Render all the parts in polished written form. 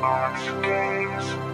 Jackbox Games.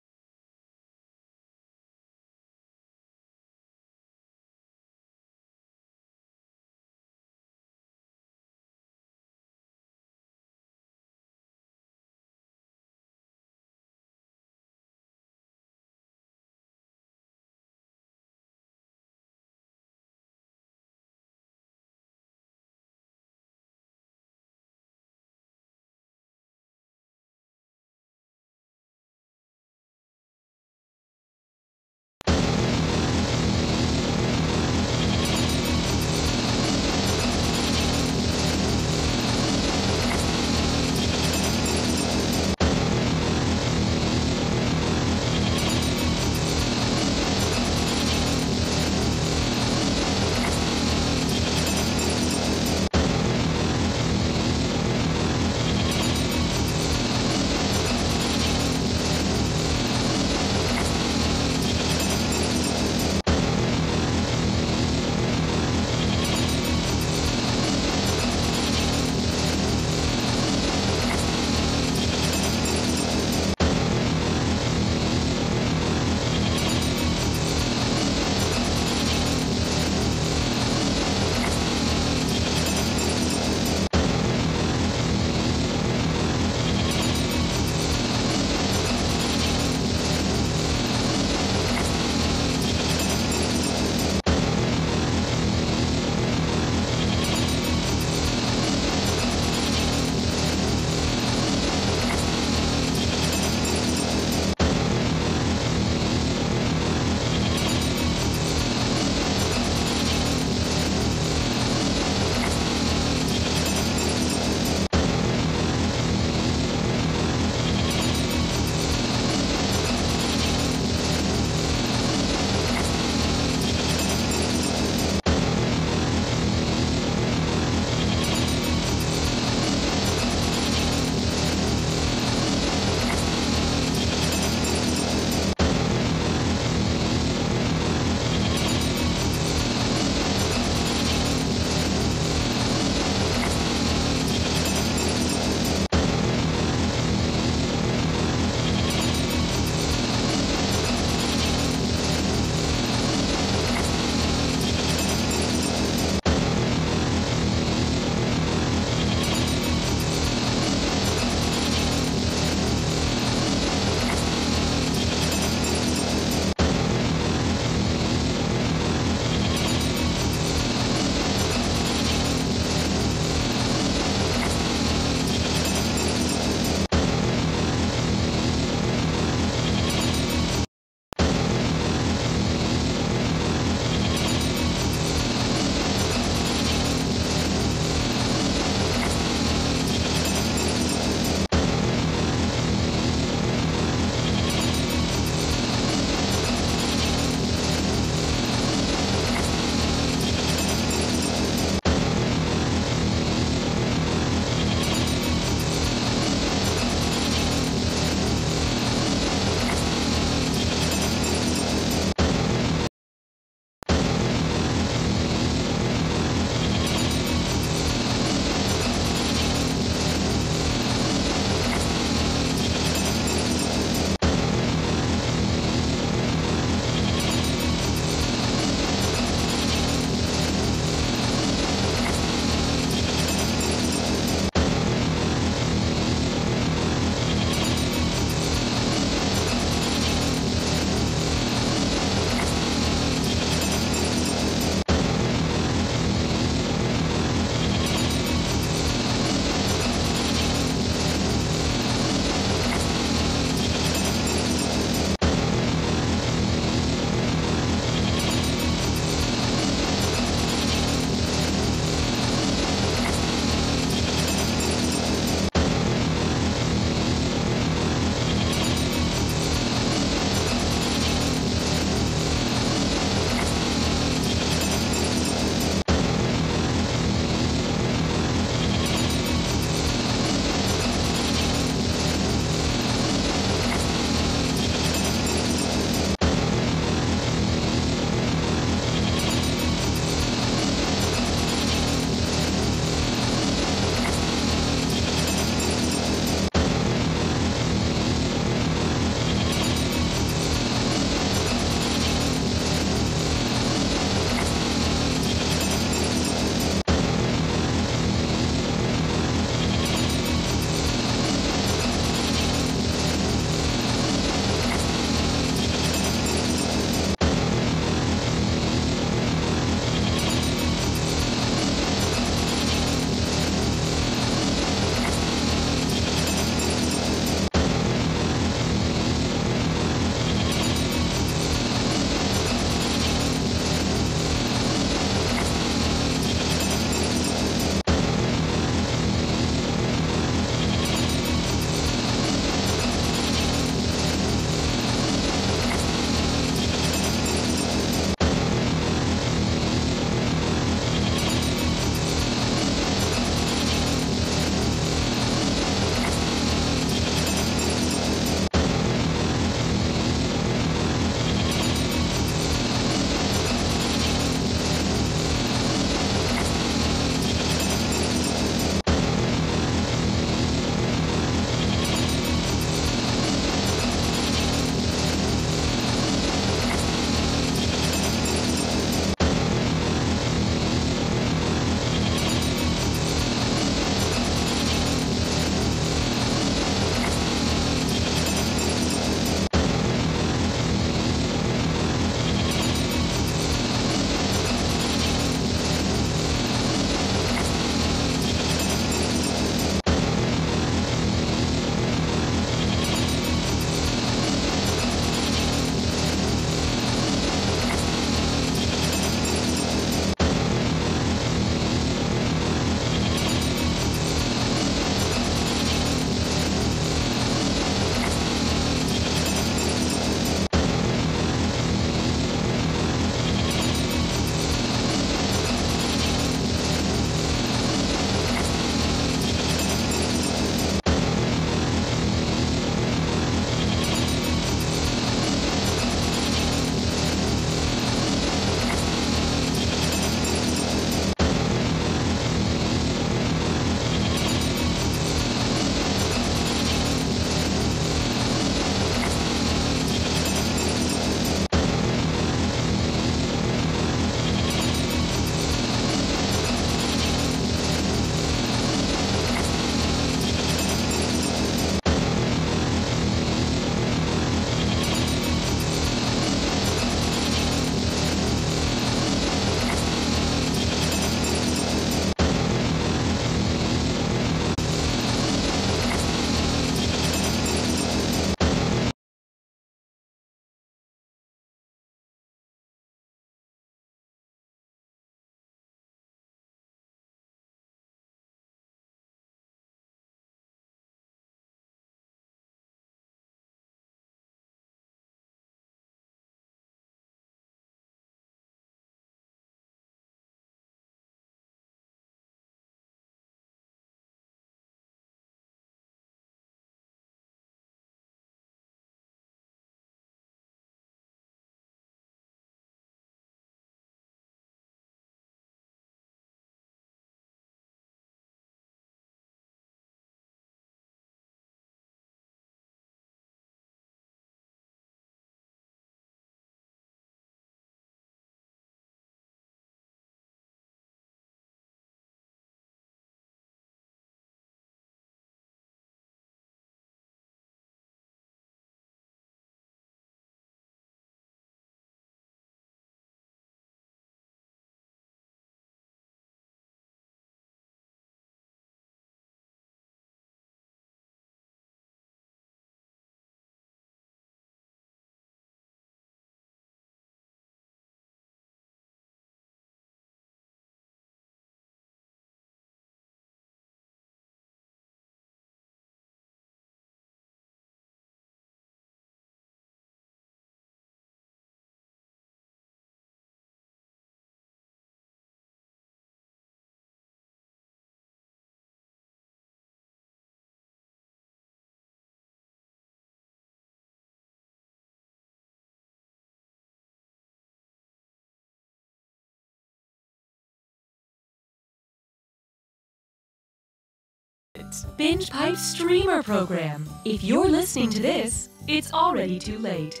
It's Binge Pipe's streamer program. If you're listening to this, it's already too late.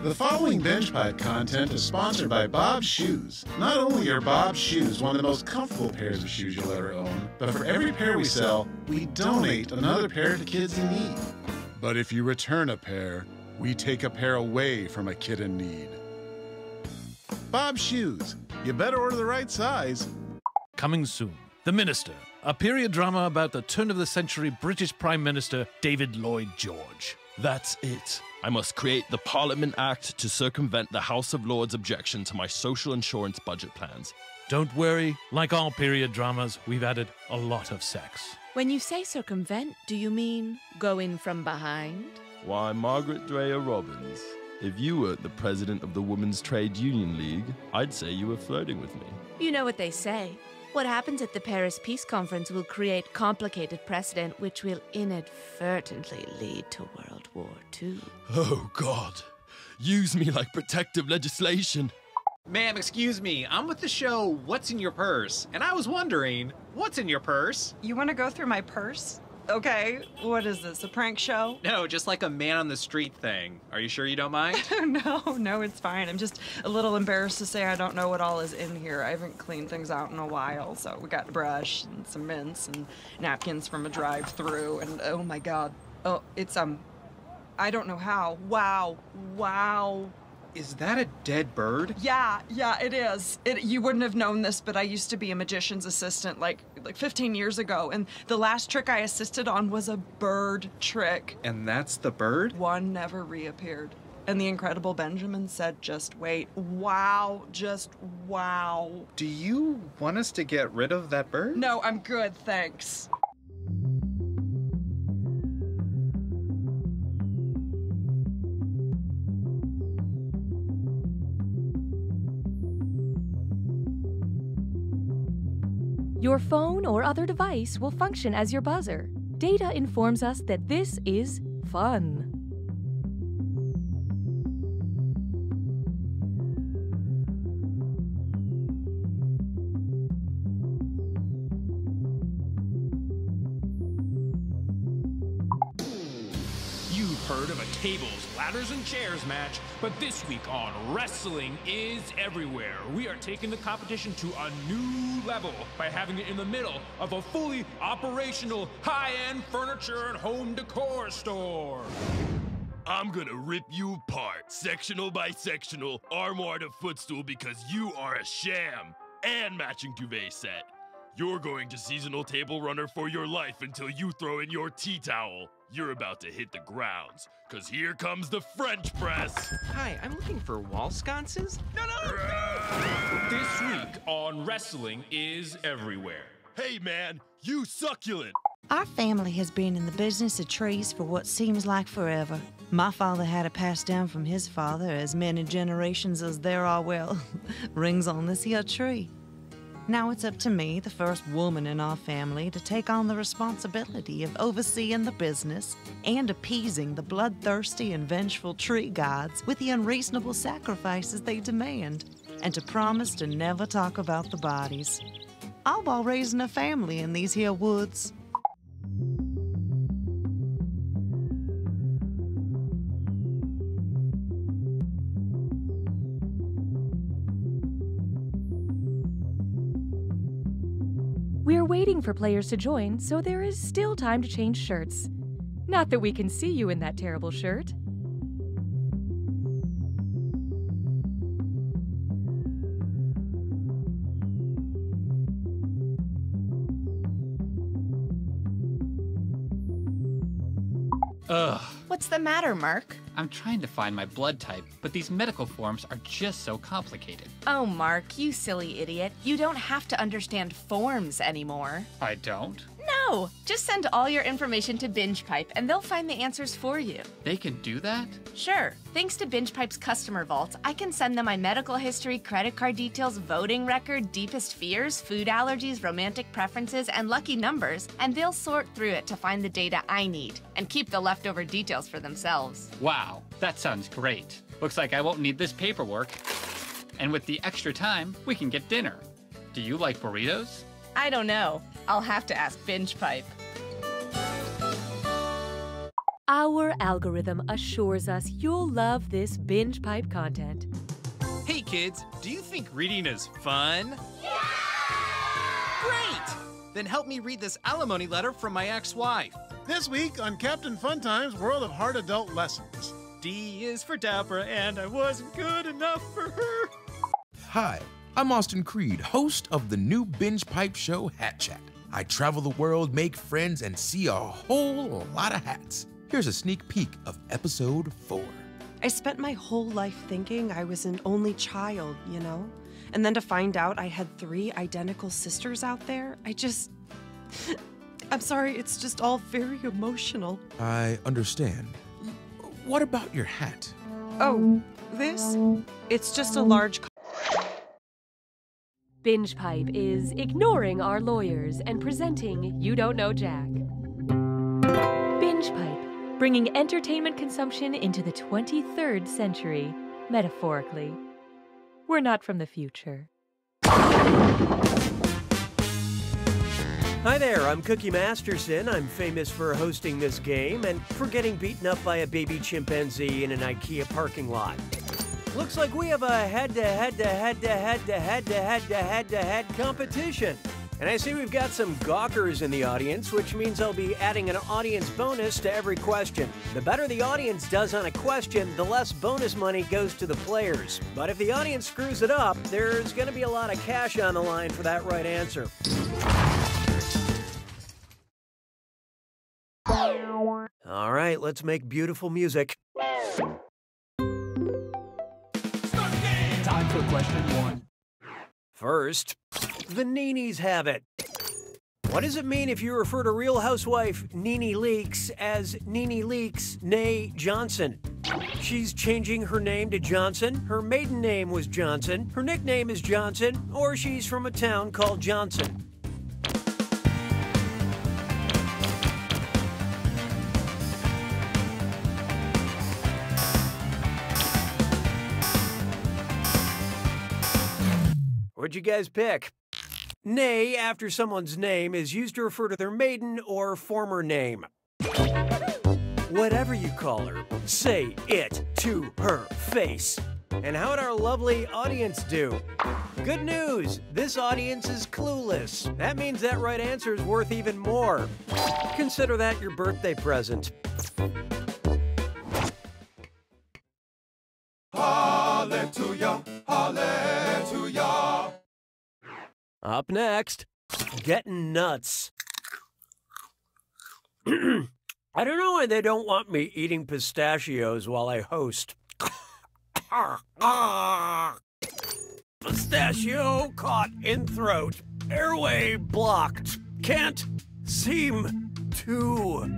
The following Binge Pipe content is sponsored by Bob's Shoes. Not only are Bob's Shoes one of the most comfortable pairs of shoes you'll ever own, but for every pair we sell, we donate another pair to kids in need. But if you return a pair, we take a pair away from a kid in need. Bob's Shoes. You better order the right size. Coming soon, The Minister, a period drama about the turn-of-the-century British Prime Minister David Lloyd George. That's it. I must create the Parliament Act to circumvent the House of Lords' objection to my social insurance budget plans. Don't worry, like all period dramas, we've added a lot of sex. When you say circumvent, do you mean go in from behind? Why, Margaret Dreyer Robbins, if you were the president of the Women's Trade Union League, I'd say you were flirting with me. You know what they say. What happens at the Paris Peace Conference will create complicated precedent which will inadvertently lead to World War II. Oh, God. Use me like protective legislation. Ma'am, excuse me. I'm with the show What's in Your Purse? And I was wondering, what's in your purse? You want to go through my purse? Okay, what is this, a prank show? No, just like a man on the street thing. Are you sure you don't mind? No, it's fine. I'm just a little embarrassed to say I don't know what all is in here. I haven't cleaned things out in a while, so we got a brush and some mints and napkins from a drive-thru, and oh my God. Oh, it's, I don't know how. Wow. Is that a dead bird? Yeah, it is. You wouldn't have known this, but I used to be a magician's assistant like 15 years ago, and the last trick I assisted on was a bird trick. And that's the bird? One never reappeared. And the incredible Benjamin said, just wait. Wow, just wow. Do you want us to get rid of that bird? No, I'm good, thanks. Your phone or other device will function as your buzzer. Data informs us that this is fun. You've heard of a tables, ladders, and chairs match, but this week on Wrestling is Everywhere, we are taking the competition to a new level by having it in the middle of a fully operational high-end furniture and home decor store. I'm gonna rip you apart, sectional by sectional, armoire to footstool, because you are a sham. And matching duvet set. You're going to seasonal table runner for your life until you throw in your tea towel. You're about to hit the grounds, because here comes the French press. Hi, I'm looking for wall sconces. No! This week on Wrestling is Everywhere. Hey man, you succulent. Our family has been in the business of trees for what seems like forever. My father had it passed down from his father as many generations as there are, well, rings on this here tree. Now it's up to me, the first woman in our family, to take on the responsibility of overseeing the business and appeasing the bloodthirsty and vengeful tree gods with the unreasonable sacrifices they demand, and to promise to never talk about the bodies. All while raising a family in these here woods. We're waiting for players to join, so there is still time to change shirts. Not that we can see you in that terrible shirt. Ugh. What's the matter, Mark? I'm trying to find my blood type, but these medical forms are just so complicated. Oh, Mark, you silly idiot. You don't have to understand forms anymore. I don't? No! Just send all your information to BingePipe and they'll find the answers for you. They can do that? Sure. Thanks to BingePipe's customer vault, I can send them my medical history, credit card details, voting record, deepest fears, food allergies, romantic preferences, and lucky numbers, and they'll sort through it to find the data I need and keep the leftover details for themselves. Wow, that sounds great. Looks like I won't need this paperwork. And with the extra time, we can get dinner. Do you like burritos? I don't know. I'll have to ask BingePipe. Our algorithm assures us you'll love this binge pipe content. Hey kids, do you think reading is fun? Yeah! Great! Then help me read this alimony letter from my ex-wife. This week on Captain Funtime's World of Hard Adult Lessons. D is for Deborah, and I wasn't good enough for her. Hi, I'm Austin Creed, host of the new binge pipe show Hat Chat. I travel the world, make friends, and see a whole lot of hats. Here's a sneak peek of episode 4. I spent my whole life thinking I was an only child, you know? And then to find out I had 3 identical sisters out there, I'm sorry, it's just all very emotional. I understand. What about your hat? Oh, this? It's just a large... Binge Pipe is ignoring our lawyers and presenting You Don't Know Jack. Binge Pipe, bringing entertainment consumption into the 23rd century, metaphorically. We're not from the future. Hi there, I'm Cookie Masterson. I'm famous for hosting this game and for getting beaten up by a baby chimpanzee in an IKEA parking lot. Looks like we have a head-to-head competition. And I see we've got some gawkers in the audience, which means I'll be adding an audience bonus to every question. The better the audience does on a question, the less bonus money goes to the players. But if the audience screws it up, there's going to be a lot of cash on the line for that right answer. All right, let's make beautiful music. Time for question 1. First, the Neenies have it. What does it mean if you refer to Real Housewife Nene Leakes as Nene Leakes, nay Johnson? She's changing her name to Johnson, her maiden name was Johnson, her nickname is Johnson, or she's from a town called Johnson. What'd you guys pick? Nay after someone's name is used to refer to their maiden or former name. Whatever you call her, say it to her face. And how'd our lovely audience do? Good news, this audience is clueless. That means that right answer is worth even more. Consider that your birthday present. Hallelujah, hallelujah. Up next, getting nuts. I don't know why they don't want me eating pistachios while I host. Pistachio caught in throat. Airway blocked. Can't seem to.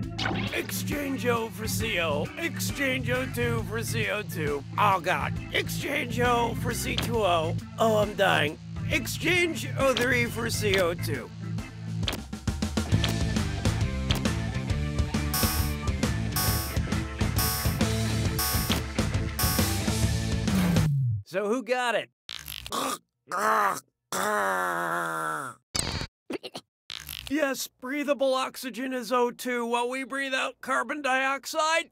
Exchange-o for CO. Exchange-o2 for CO2. Oh, God. Exchange-o for C2O. Oh, I'm dying. Exchange O3 for CO2. So who got it? Yes, breathable oxygen is O2 while we breathe out carbon dioxide.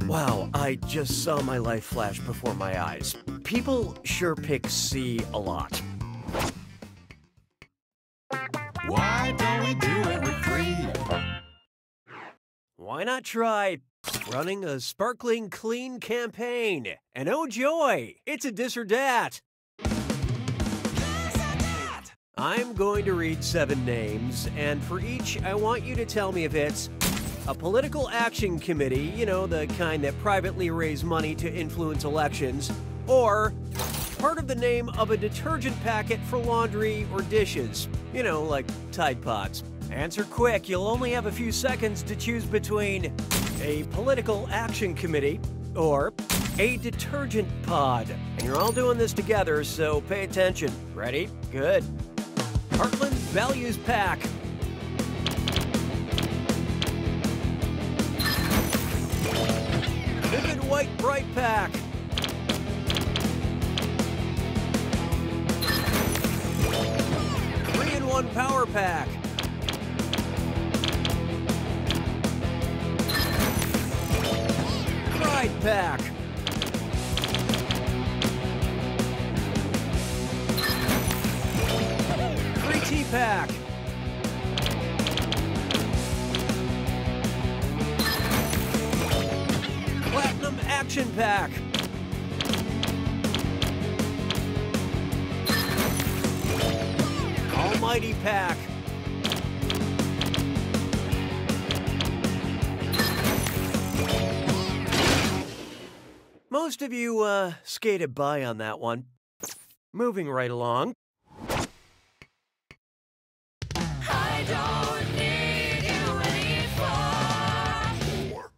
Wow, I just saw my life flash before my eyes. People sure pick C a lot. Why don't we do it with 3? Why not try running a sparkling clean campaign? And oh joy, it's a this or dat. I'm going to read 7 names, and for each, I want you to tell me if it's a political action committee, you know, the kind that privately raise money to influence elections, or part of the name of a detergent packet for laundry or dishes, you know, like Tide Pods. Answer quick, you'll only have a few seconds to choose between a political action committee or a detergent pod. And you're all doing this together, so pay attention. Ready? Good. Heartland Values Pack. Vivid White Bright Pack. 3-in-1 1 power pack. Pride pack. Free tea pack. Platinum action pack. Almighty pack. Most of you skated by on that one. Moving right along. I don't need you anymore.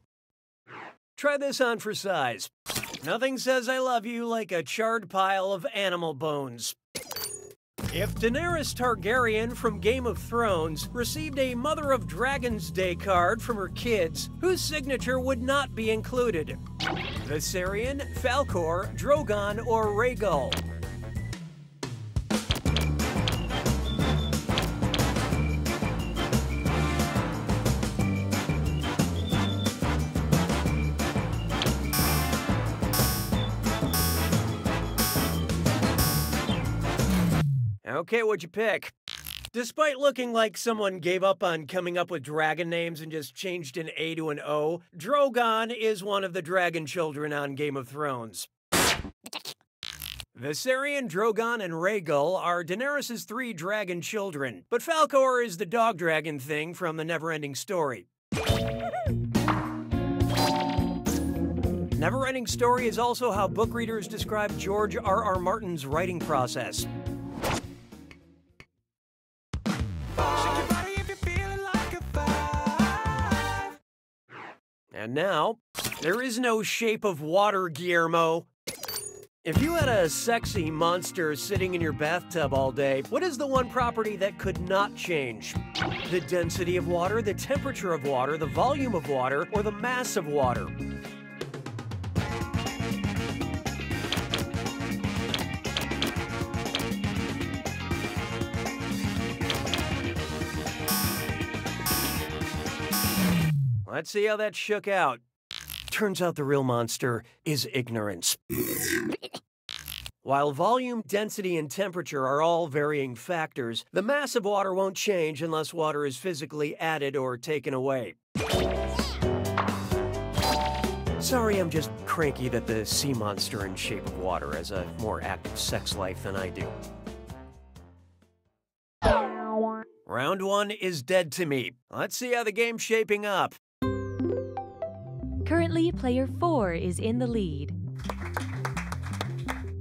Try this on for size. Nothing says I love you like a charred pile of animal bones. If Daenerys Targaryen from Game of Thrones received a Mother of Dragons Day card from her kids, whose signature would not be included? Viserion, Falcor, Drogon, or Rhaegal? Okay, what'd you pick? Despite looking like someone gave up on coming up with dragon names and just changed an A to an O, Drogon is one of the dragon children on Game of Thrones. Viserion, Drogon, and Rhaegal are Daenerys' 3 dragon children, but Falcor is the dog dragon thing from the Neverending Story. Neverending Story is also how book readers describe George R.R. Martin's writing process. And now, there is no shape of water, Guillermo. If you had a sexy monster sitting in your bathtub all day, what is the one property that could not change? The density of water, the temperature of water, the volume of water, or the mass of water? Let's see how that shook out. Turns out the real monster is ignorance. While volume, density, and temperature are all varying factors, the mass of water won't change unless water is physically added or taken away. Sorry, I'm just cranky that the sea monster in shape of water has a more active sex life than I do. Round 1 is dead to me. Let's see how the game's shaping up. Currently, player 4 is in the lead.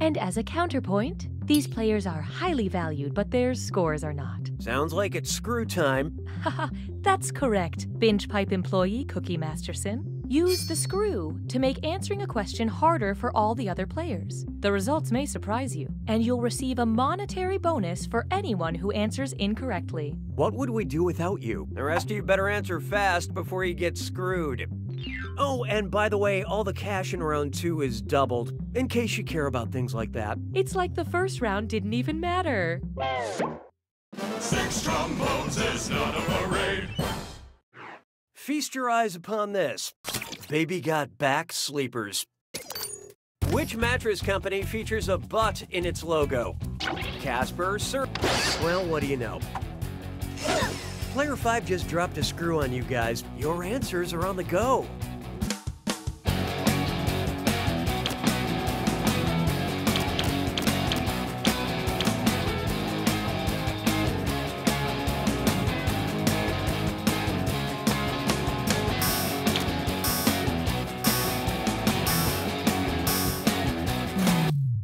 And as a counterpoint, these players are highly valued, but their scores are not. Sounds like it's screw time. Haha, that's correct, Binge Pipe employee Cookie Masterson. Use the screw to make answering a question harder for all the other players. The results may surprise you, and you'll receive a monetary bonus for anyone who answers incorrectly. What would we do without you? The rest of you better answer fast before you get screwed. Oh, and by the way, all the cash in round 2 is doubled, in case you care about things like that. It's like the first round didn't even matter. 6 trombones is not a parade. Feast your eyes upon this. Baby Got Back Sleepers. Which mattress company features a butt in its logo? Casper, Sir. Well, what do you know? Player 5 just dropped a screw on you guys. Your answers are on the go.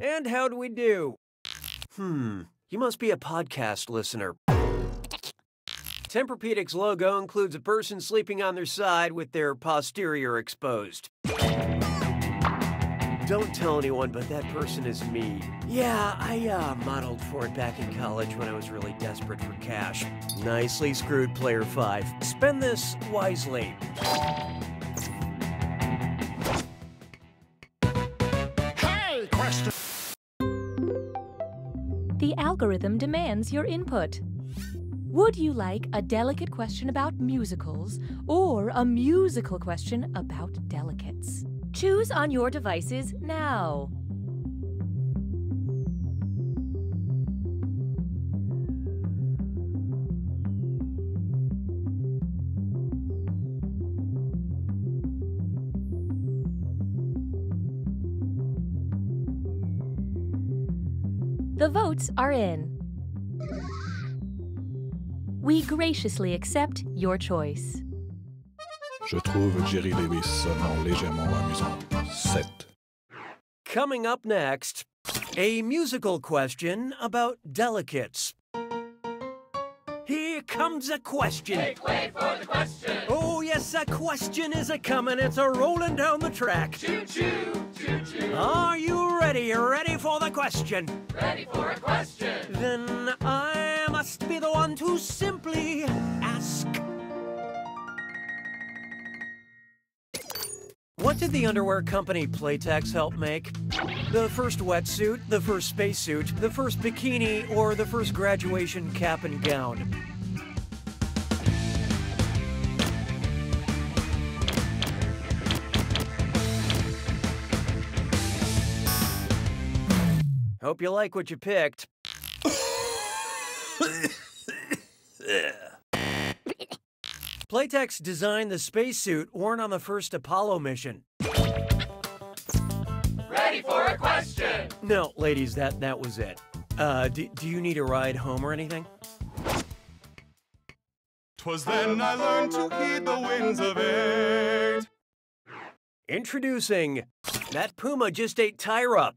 And how'd we do? You must be a podcast listener. Tempur-Pedic's logo includes a person sleeping on their side with their posterior exposed. Don't tell anyone, but that person is me. Yeah, I modeled for it back in college when I was really desperate for cash. Nicely screwed, player 5. Spend this wisely. Hey, question. The algorithm demands your input. Would you like a delicate question about musicals or a musical question about delicates? Choose on your devices now. The votes are in. We graciously accept your choice. Je trouve Jerry Lewis seulement légèrement amusant. 7. Coming up next, a musical question about delicates. Here comes a question. Make way for the question. Oh, yes, a question is a-comin'. It's a-rolling down the track. Choo-choo, choo-choo. Are you ready? Ready for the question? Ready for a question. Then I must be the one to simply ask. What did the underwear company Playtex help make? The first wetsuit, the first spacesuit, the first bikini, or the first graduation cap and gown? Hope you like what you picked. Playtex designed the spacesuit worn on the first Apollo mission. Ready for a question. No, ladies, that was it. Do you need a ride home or anything? 'Twas then I learned to heed the winds of eight. Introducing, that Puma just ate Tyra.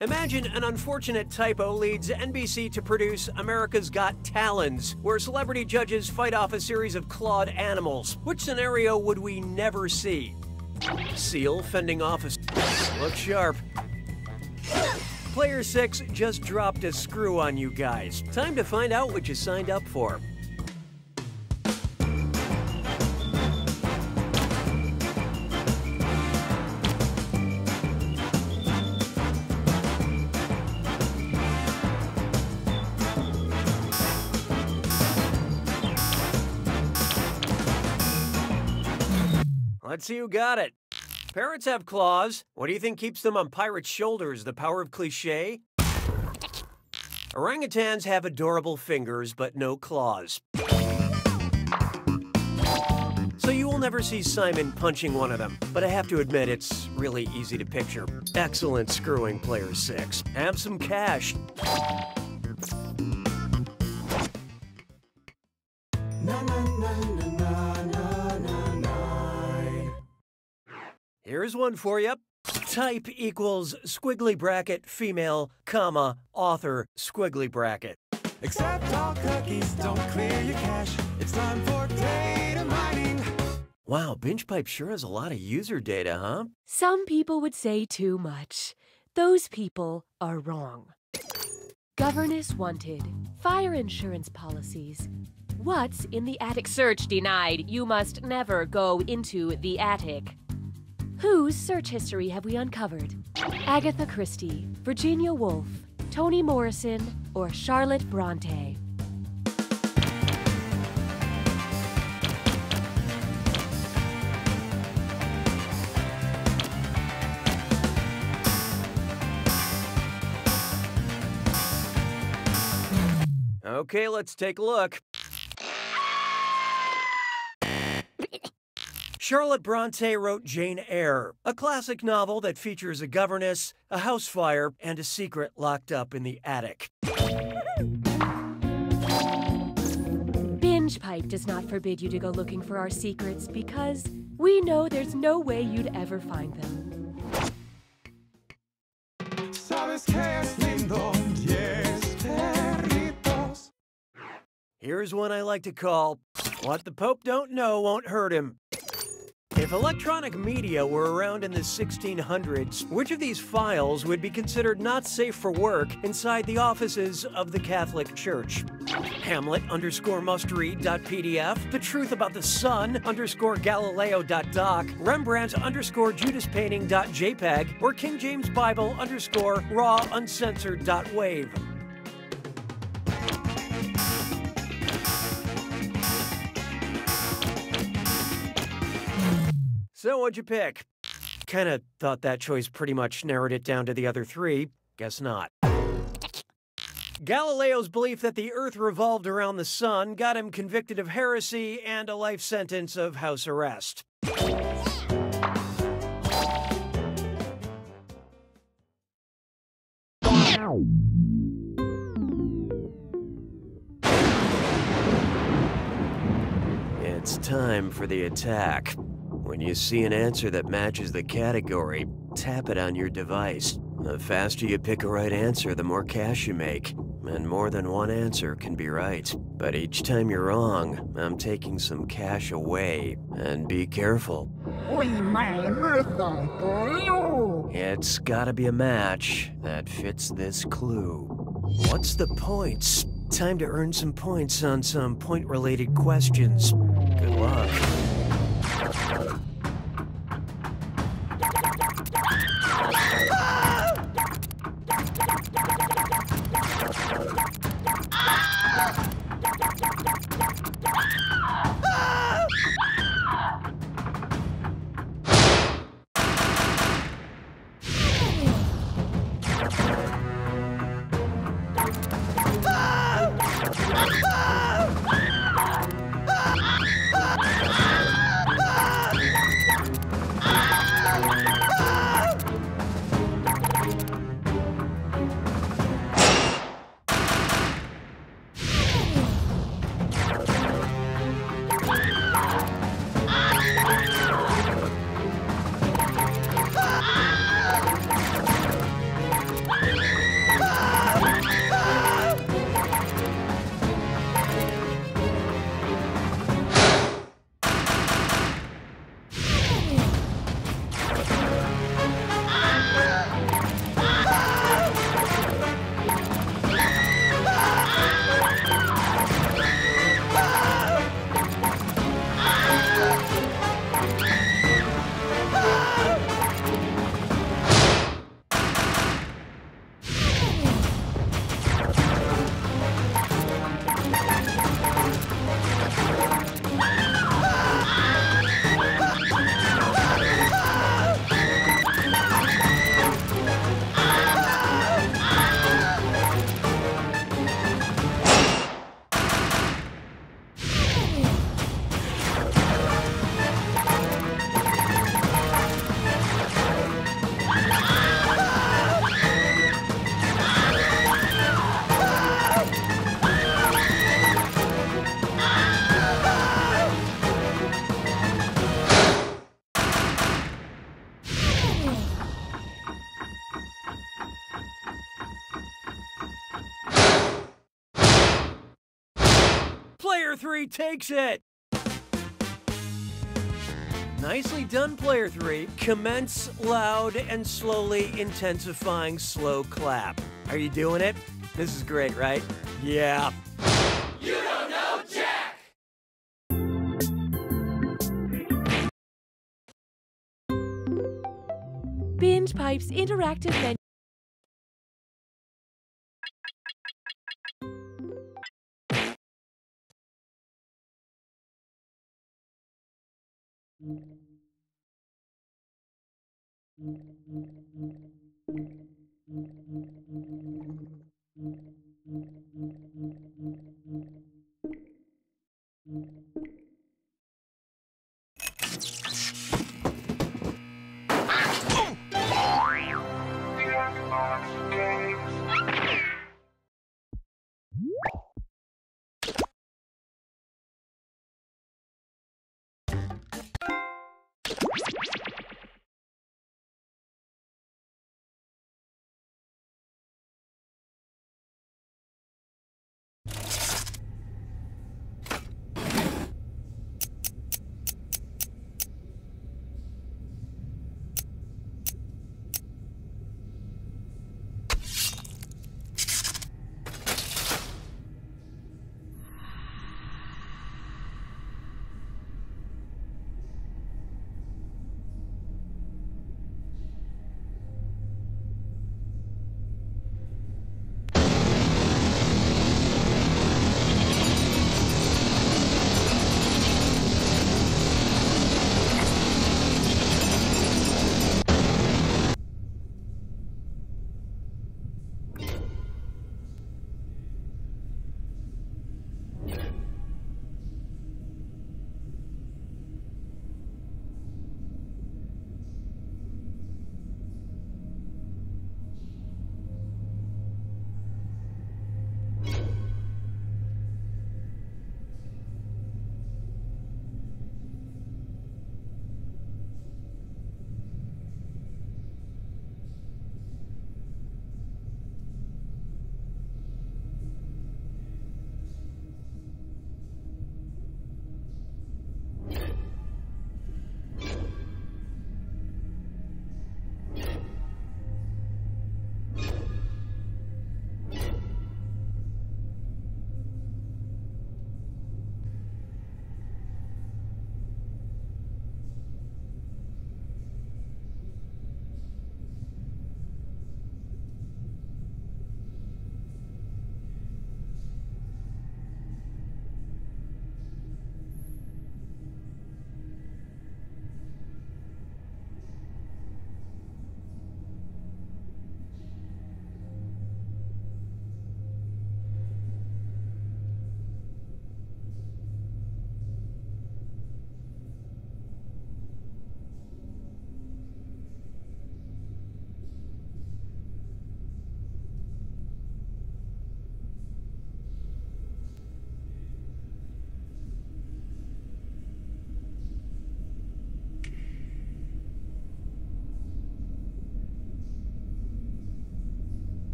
Imagine an unfortunate typo leads NBC to produce America's Got Talons, where celebrity judges fight off a series of clawed animals. Which scenario would we never see? Seal fending off a... Look sharp. Player 6 just dropped a screw on you guys. Time to find out what you signed up for. Let's see who got it. Parrots have claws. What do you think keeps them on pirates' shoulders? The power of cliché? Orangutans have adorable fingers, but no claws. So you will never see Simon punching one of them, but I have to admit it's really easy to picture. Excellent screwing, Player 6. Have some cash. Na, na, na, na, na, na, na, na. Here's one for you. Type equals squiggly bracket female, comma, author, squiggly bracket. Accept all cookies, don't clear your cache. It's time for data mining. Wow, BingePipe sure has a lot of user data, huh? Some people would say too much. Those people are wrong. Governess wanted. Fire insurance policies. What's in the attic? Search denied. You must never go into the attic. Whose search history have we uncovered? Agatha Christie, Virginia Woolf, Toni Morrison, or Charlotte Bronte? Okay, let's take a look. Charlotte Bronte wrote Jane Eyre, a classic novel that features a governess, a house fire, and a secret locked up in the attic. BingePipe does not forbid you to go looking for our secrets because we know there's no way you'd ever find them. Sabes que es lindo, yes, perritos. Here's one I like to call, What the Pope Don't Know Won't Hurt Him. If electronic media were around in the 1600s, which of these files would be considered not safe for work inside the offices of the Catholic Church? Hamlet_must-read.pdf, The Truth About the Sun _Galileo.doc, Rembrandt_Judas-painting.jpg, or King James Bible _raw uncensored.wave. So what'd you pick? Kinda thought that choice pretty much narrowed it down to the other three. Guess not. Galileo's belief that the Earth revolved around the sun got him convicted of heresy and a life sentence of house arrest. It's time for the attack. When you see an answer that matches the category, tap it on your device. The faster you pick a right answer, the more cash you make. And more than one answer can be right. But each time you're wrong, I'm taking some cash away. And be careful. It's gotta be a match that fits this clue. What's the points? Time to earn some points on some point-related questions. Good luck. Player 3 takes it! Nicely done, Player 3. Commence loud and slowly intensifying slow clap. Are you doing it? This is great, right? Yeah. You don't know Jack! Binge Pipe's interactive menu.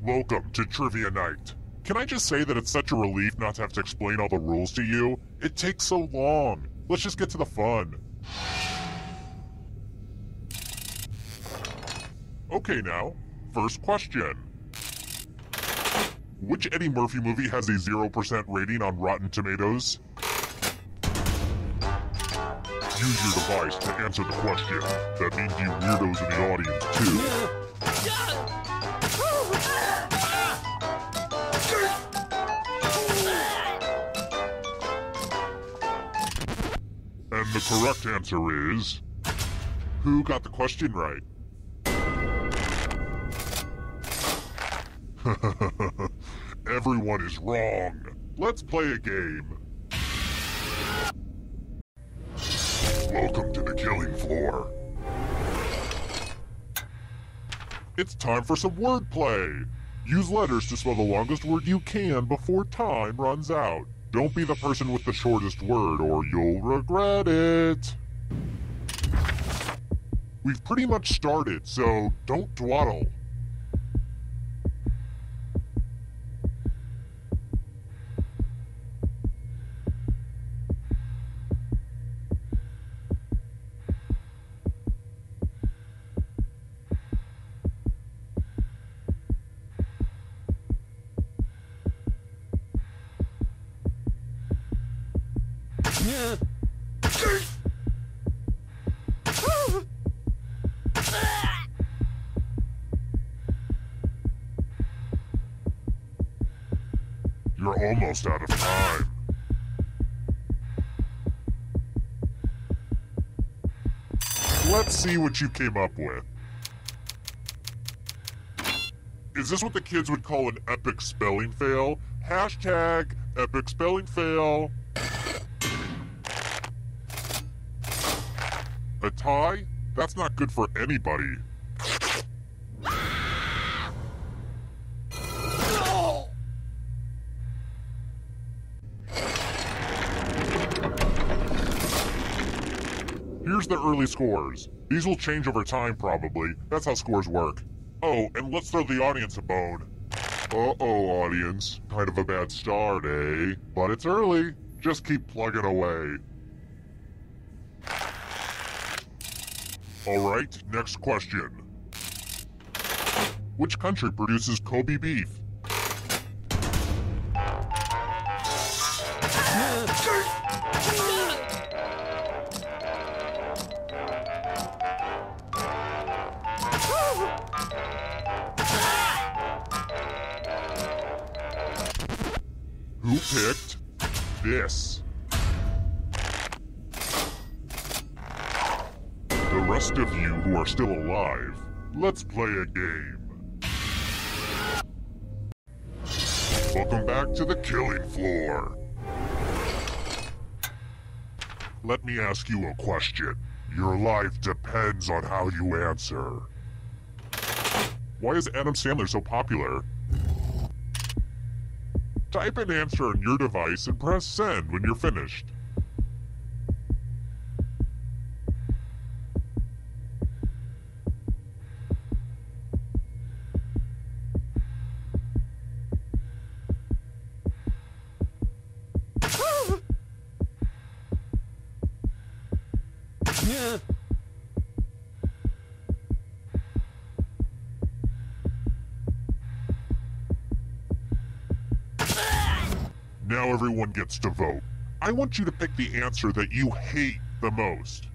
Welcome to Trivia Night. Can I just say that it's such a relief not to have to explain all the rules to you? It takes so long. Let's just get to the fun. Okay now, first question. Which Eddie Murphy movie has a 0% rating on Rotten Tomatoes? Use your device to answer the question. That means you weirdos in the audience too. And the correct answer is... Who got the question right? Everyone is wrong. Let's play a game. Welcome to the killing floor. It's time for some wordplay. Use letters to spell the longest word you can before time runs out. Don't be the person with the shortest word or you'll regret it. We've pretty much started, so don't dawdle. You're almost out of time. Let's see what you came up with. Is this what the kids would call an epic spelling fail? Hashtag epic spelling fail. A tie? That's not good for anybody. Here's the early scores. These will change over time, probably. That's how scores work. Oh, and let's throw the audience a bone. Uh-oh, audience. Kind of a bad start, eh? But it's early. Just keep plugging away. Alright, next question. Which country produces Kobe beef? Who picked this? The rest of you who are still alive, let's play a game. Welcome back to the killing floor. Let me ask you a question. Your life depends on how you answer. Why is Adam Sandler so popular? Type an answer on your device and press send when you're finished. Now everyone gets to vote. I want you to pick the answer that you hate the most.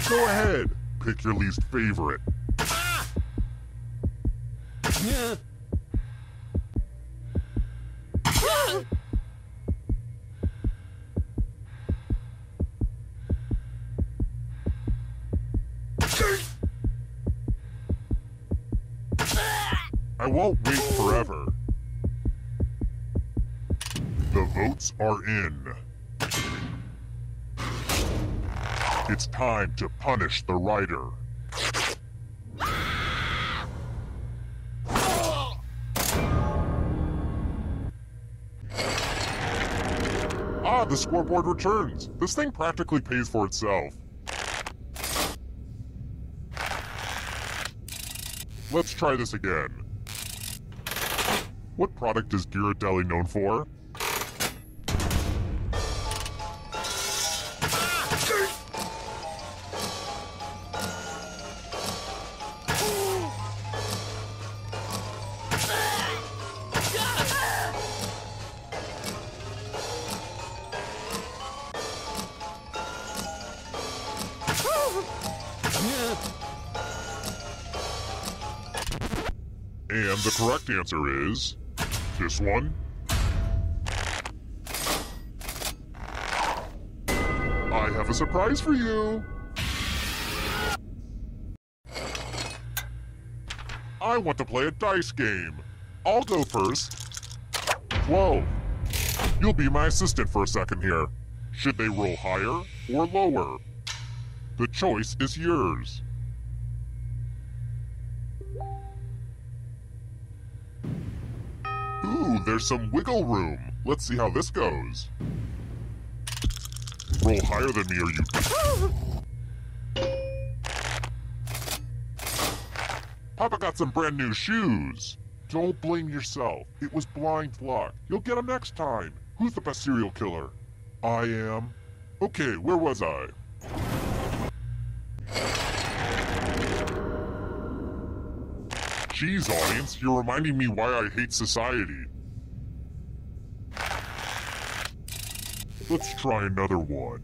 Go ahead, pick your least favorite. I won't wait forever. The votes are in. It's time to punish the writer. Ah, the scoreboard returns. This thing practically pays for itself. Let's try this again. What product is Ghirardelli known for? And the correct answer is this one. I have a surprise for you. I want to play a dice game. I'll go first. Whoa. You'll be my assistant for a second here. Should they roll higher or lower? The choice is yours. Ooh, there's some wiggle room. Let's see how this goes. Roll higher than me or you... Papa got some brand new shoes. Don't blame yourself. It was blind luck. You'll get them next time. Who's the best serial killer? I am. Okay, where was I? Geez, audience, you're reminding me why I hate society. Let's try another one.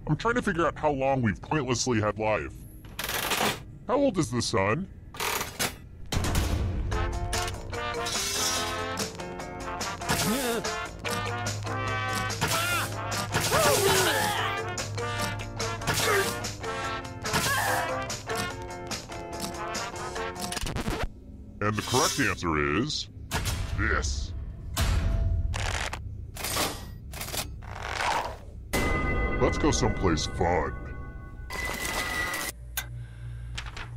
I'm trying to figure out how long we've pointlessly had life. How old is the sun? And the correct answer is this. Let's go someplace fun.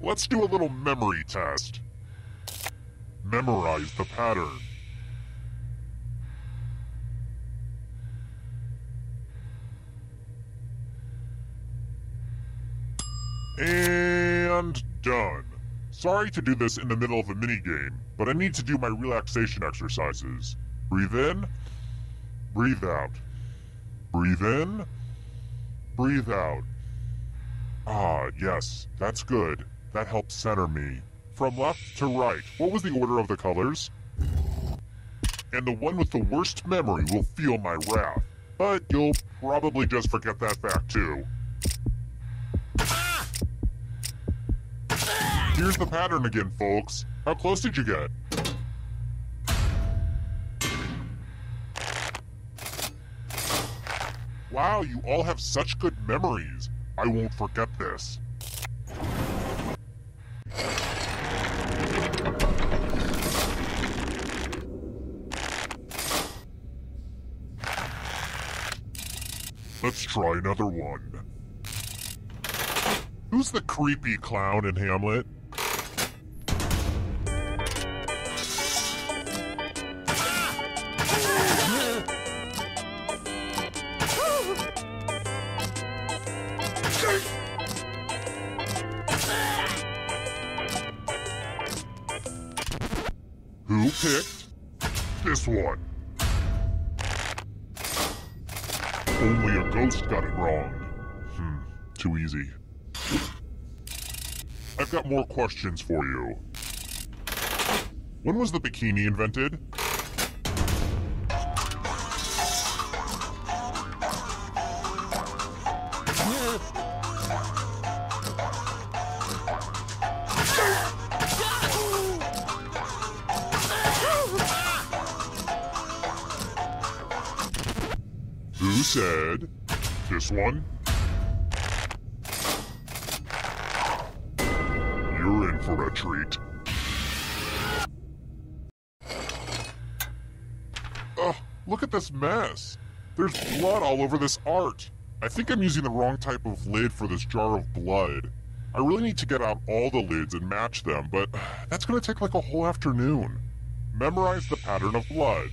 Let's do a little memory test. Memorize the pattern. And done. Sorry to do this in the middle of a minigame, but I need to do my relaxation exercises. Breathe in, breathe out. Breathe in, breathe out. Ah, yes, that's good. That helps center me. From left to right, what was the order of the colors? And the one with the worst memory will feel my wrath. But you'll probably just forget that fact too. Here's the pattern again, folks. How close did you get? Wow, you all have such good memories. I won't forget this. Let's try another one. Who's the creepy clown in Hamlet? Who picked this one? Only a ghost got it wrong. Too easy. I've got more questions for you. When was the bikini invented? Who said this one? You're in for a treat. Look at this mess. There's blood all over this art. I think I'm using the wrong type of lid for this jar of blood. I really need to get out all the lids and match them, but that's gonna take like a whole afternoon. Memorize the pattern of blood.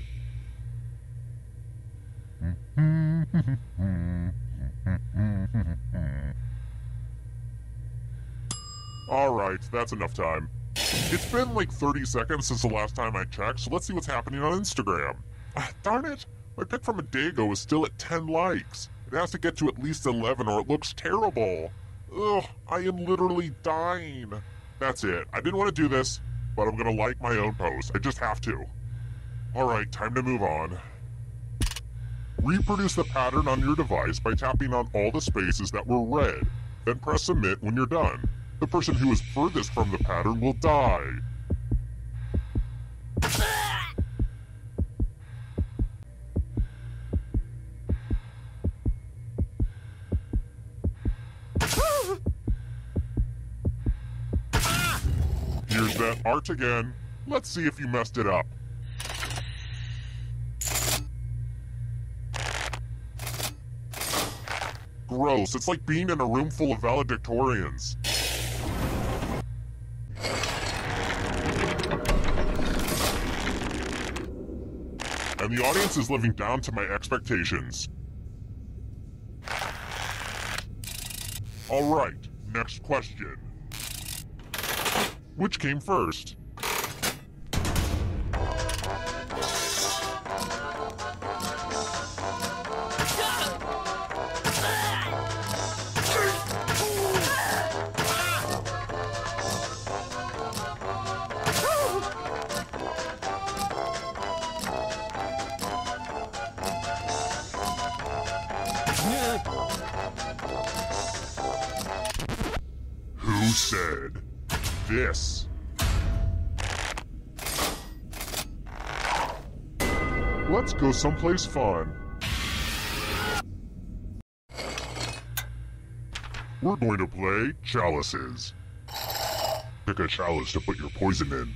Alright, that's enough time. It's been like 30 seconds since the last time I checked, so let's see what's happening on Instagram. Darn it! My pic from a day ago is still at 10 likes. It has to get to at least 11 or it looks terrible. Ugh, I am literally dying. That's it. I didn't want to do this, but I'm gonna like my own post. I just have to. Alright, time to move on. Reproduce the pattern on your device by tapping on all the spaces that were red. Then press submit when you're done. The person who is furthest from the pattern will die. Here's that art again. Let's see if you messed it up. Gross, it's like being in a room full of valedictorians. And the audience is living down to my expectations. Alright, next question. Which came first? Who said this? Let's go someplace fun. We're going to play chalices. Pick a chalice to put your poison in.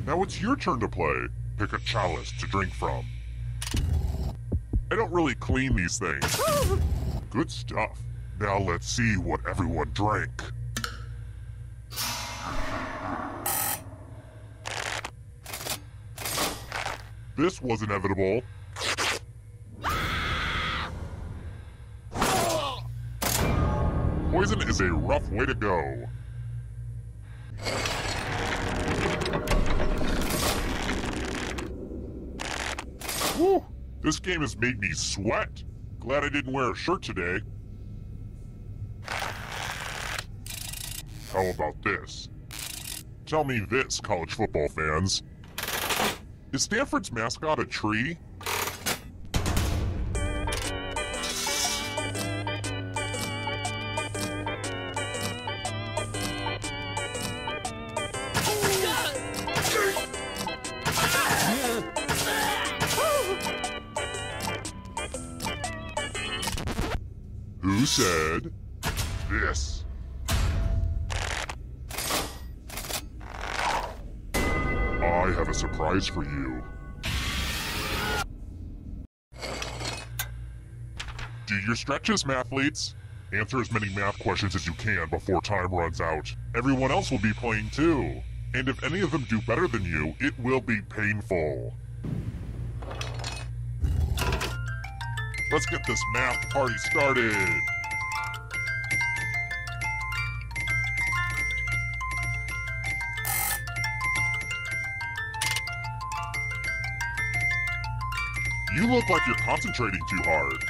Now it's your turn to play. Pick a chalice to drink from. I don't really clean these things. Good stuff. Now let's see what everyone drank. This was inevitable. Poison is a rough way to go. Whew, this game has made me sweat. Glad I didn't wear a shirt today. How about this? Tell me this, college football fans. Is Stanford's mascot a tree? Who said this? I have a surprise for you. Do your stretches, mathletes. Answer as many math questions as you can before time runs out. Everyone else will be playing too. And if any of them do better than you, it will be painful. Let's get this math party started. You look like you're concentrating too hard.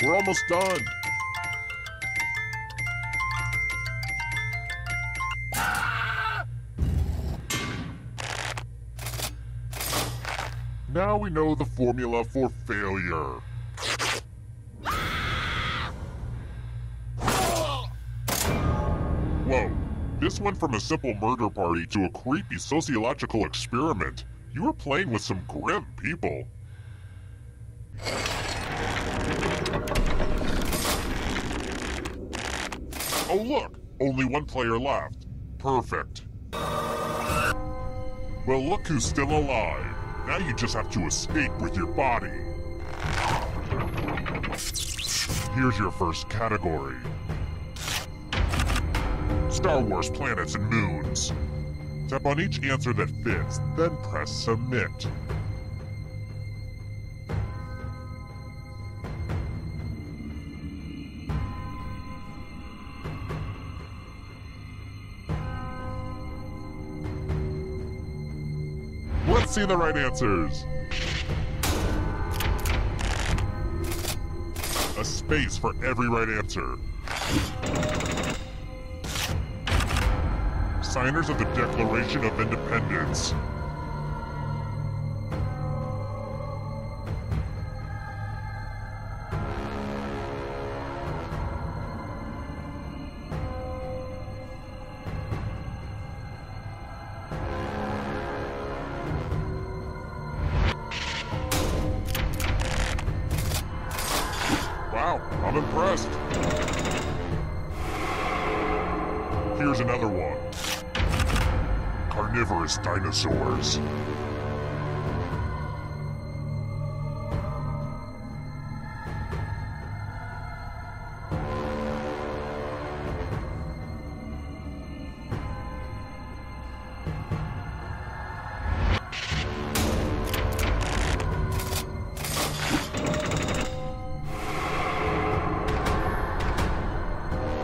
We're almost done. Now we know the formula for failure. Whoa, this This went from a simple murder party to a creepy sociological experiment. You were playing with some grim people. Oh look! Only one player left. Perfect. Well, look who's still alive. Now you just have to escape with your body. Here's your first category. Star Wars planets and moons. Tap on each answer that fits, then press submit. Let's see the right answers. A space for every right answer. Signers of the Declaration of Independence. Wow, I'm impressed. Here's another one. Carnivorous dinosaurs.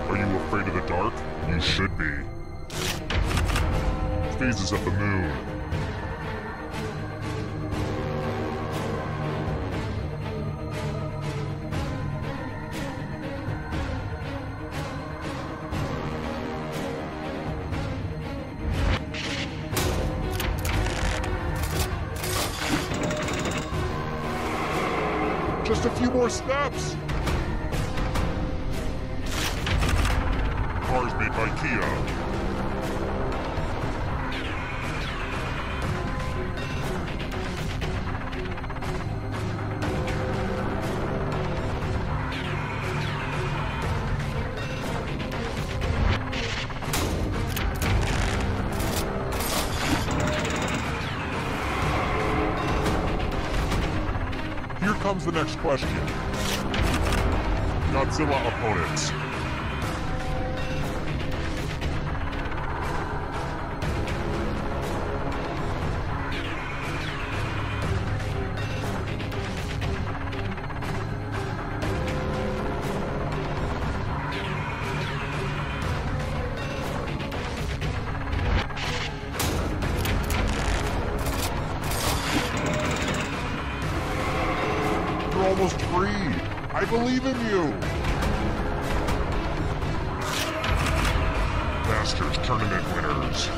Are you afraid of the dark? You should be. Phases of the moon. Just a few more steps. Cars made by Kia. Here comes the next question. Godzilla opponents. You're almost free. I believe in you. Masters Tournament winners.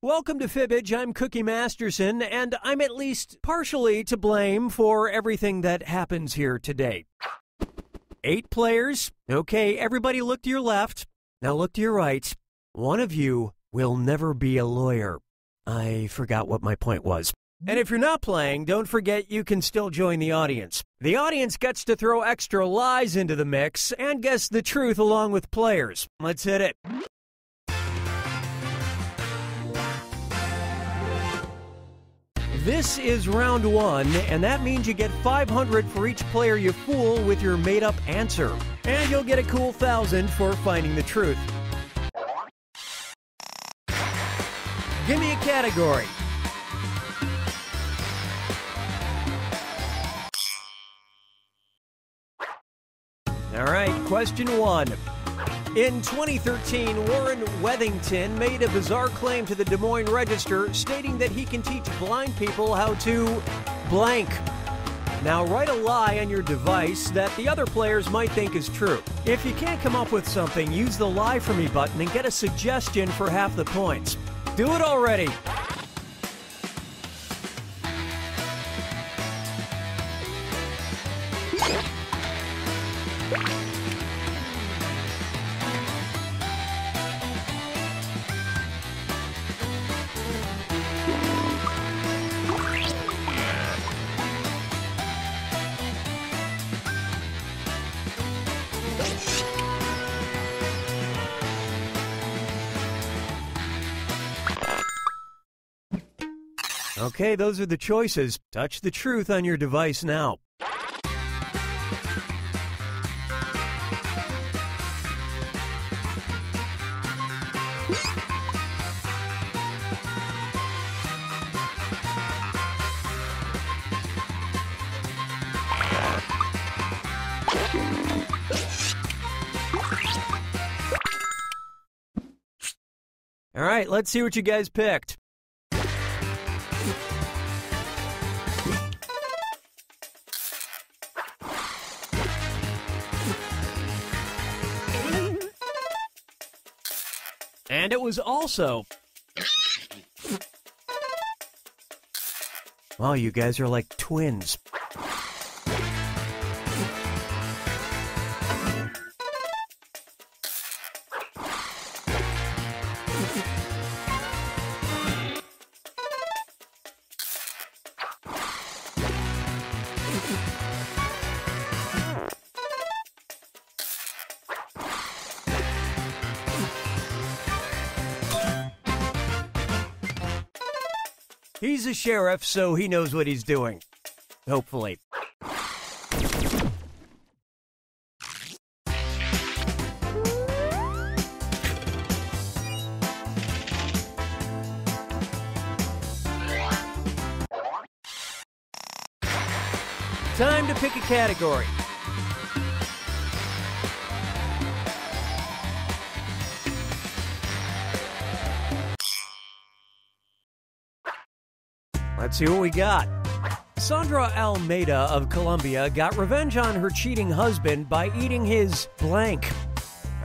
Welcome to Fibbage. I'm Cookie Masterson, and I'm at least partially to blame for everything that happens here today. 8 players. Okay, everybody look to your left. Now look to your right. One of you will never be a lawyer. I forgot what my point was. And if you're not playing, don't forget you can still join the audience. The audience gets to throw extra lies into the mix and guess the truth along with players. Let's hit it. This is round 1, and that means you get 500 for each player you fool with your made-up answer. And you'll get a cool 1,000 for finding the truth. Give me a category. All right, question 1. In 2013, Warren Wethington made a bizarre claim to the Des Moines Register stating that he can teach blind people how to blank. Now write a lie on your device that the other players might think is true. If you can't come up with something, use the Lie For Me button and get a suggestion for half the points. Do it already! Okay, those are the choices. Touch the truth on your device now. All right, let's see what you guys picked. And it was also... Wow, you guys are like twins. He's a sheriff, so he knows what he's doing. Hopefully. Time to pick a category. Let's see what we got. Sandra Almeida of Colombia got revenge on her cheating husband by eating his blank.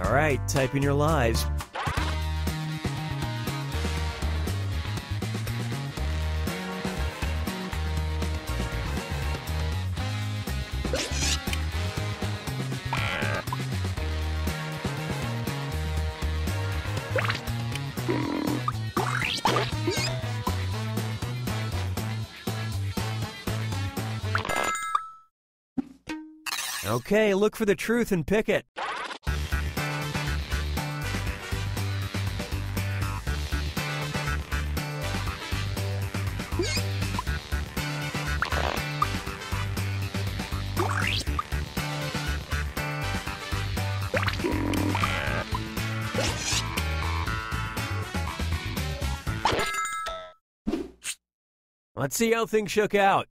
All right, type in your lies. Okay, look for the truth and pick it. Let's see how things shook out.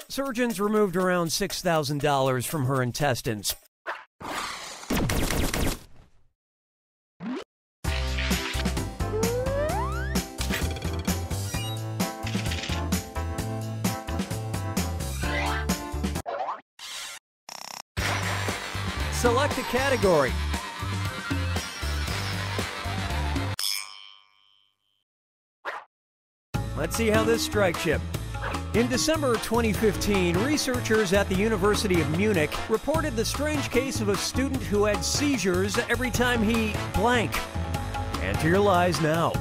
Surgeons removed around $6,000 from her intestines. Select a category. Let's see how this strikes you. In December 2015, researchers at the University of Munich reported the strange case of a student who had seizures every time he blank. Enter your lies now.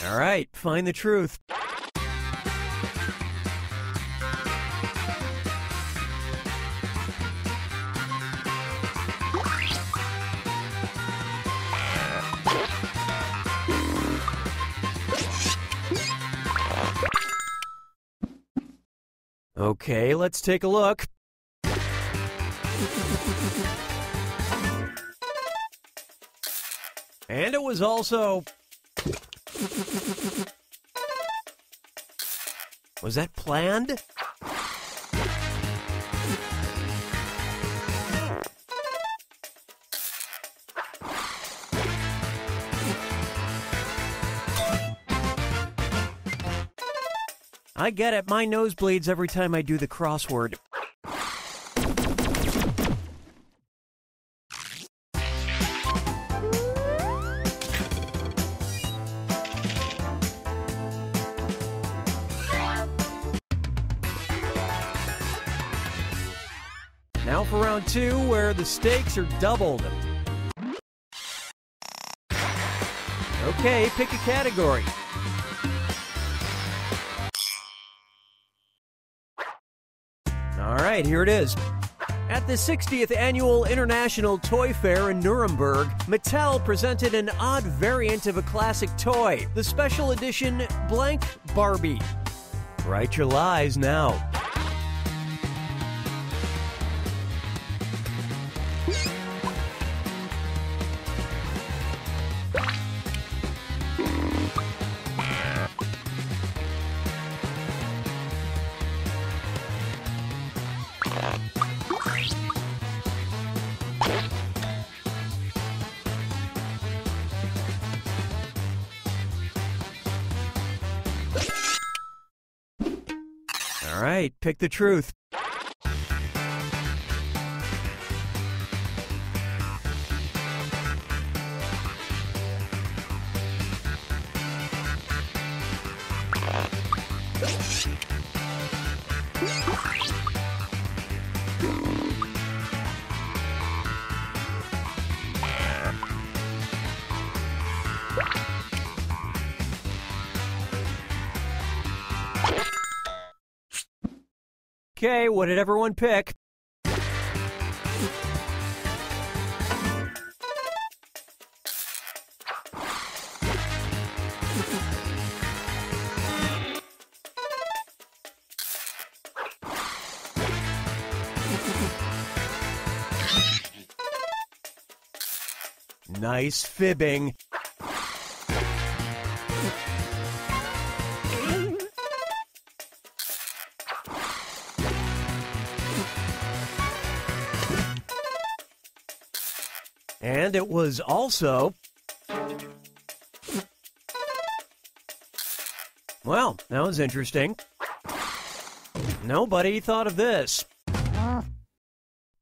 All right, find the truth. Okay, let's take a look. And it was also... Was that planned? I get it. My nose bleeds every time I do the crossword. Now for round two, where the stakes are doubled. Okay, pick a category. All right, here it is. At the 60th Annual International Toy Fair in Nuremberg, Mattel presented an odd variant of a classic toy, the special edition Blank Barbie. Write your lies now. All right, pick the truth. Okay, what did everyone pick? Nice fibbing. And it was also... Well, that was interesting. Nobody thought of this.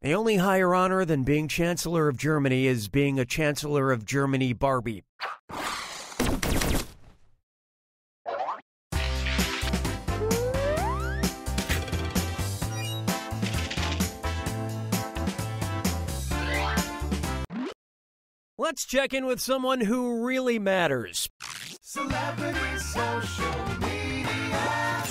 The only higher honor than being Chancellor of Germany is being a Chancellor of Germany Barbie. Let's check in with someone who really matters. Celebrity social media.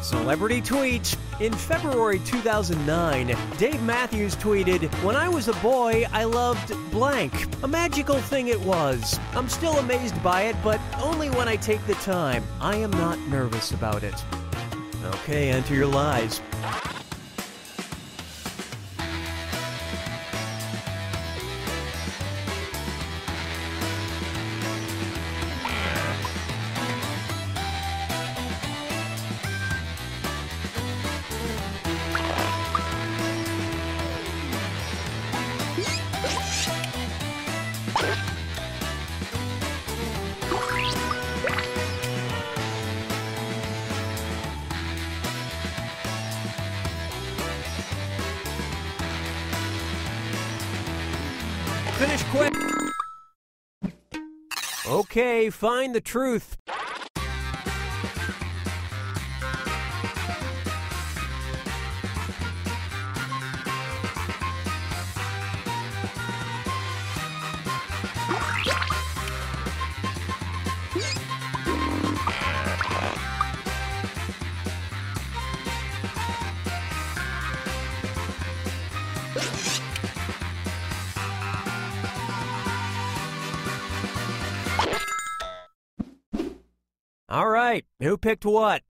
Celebrity tweet. In February 2009, Dave Matthews tweeted, "When I was a boy, I loved blank. A magical thing it was. I'm still amazed by it, but only when I take the time. I am not nervous about it." Okay, enter your lies. Finish quick. Okay, find the truth. All right, who picked what?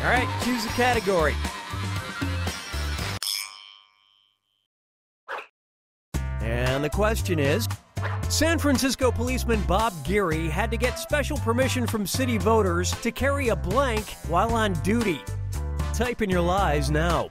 All right, choose a category. And the question is, San Francisco policeman Bob Geary had to get special permission from city voters to carry a blank while on duty. Type in your lies now.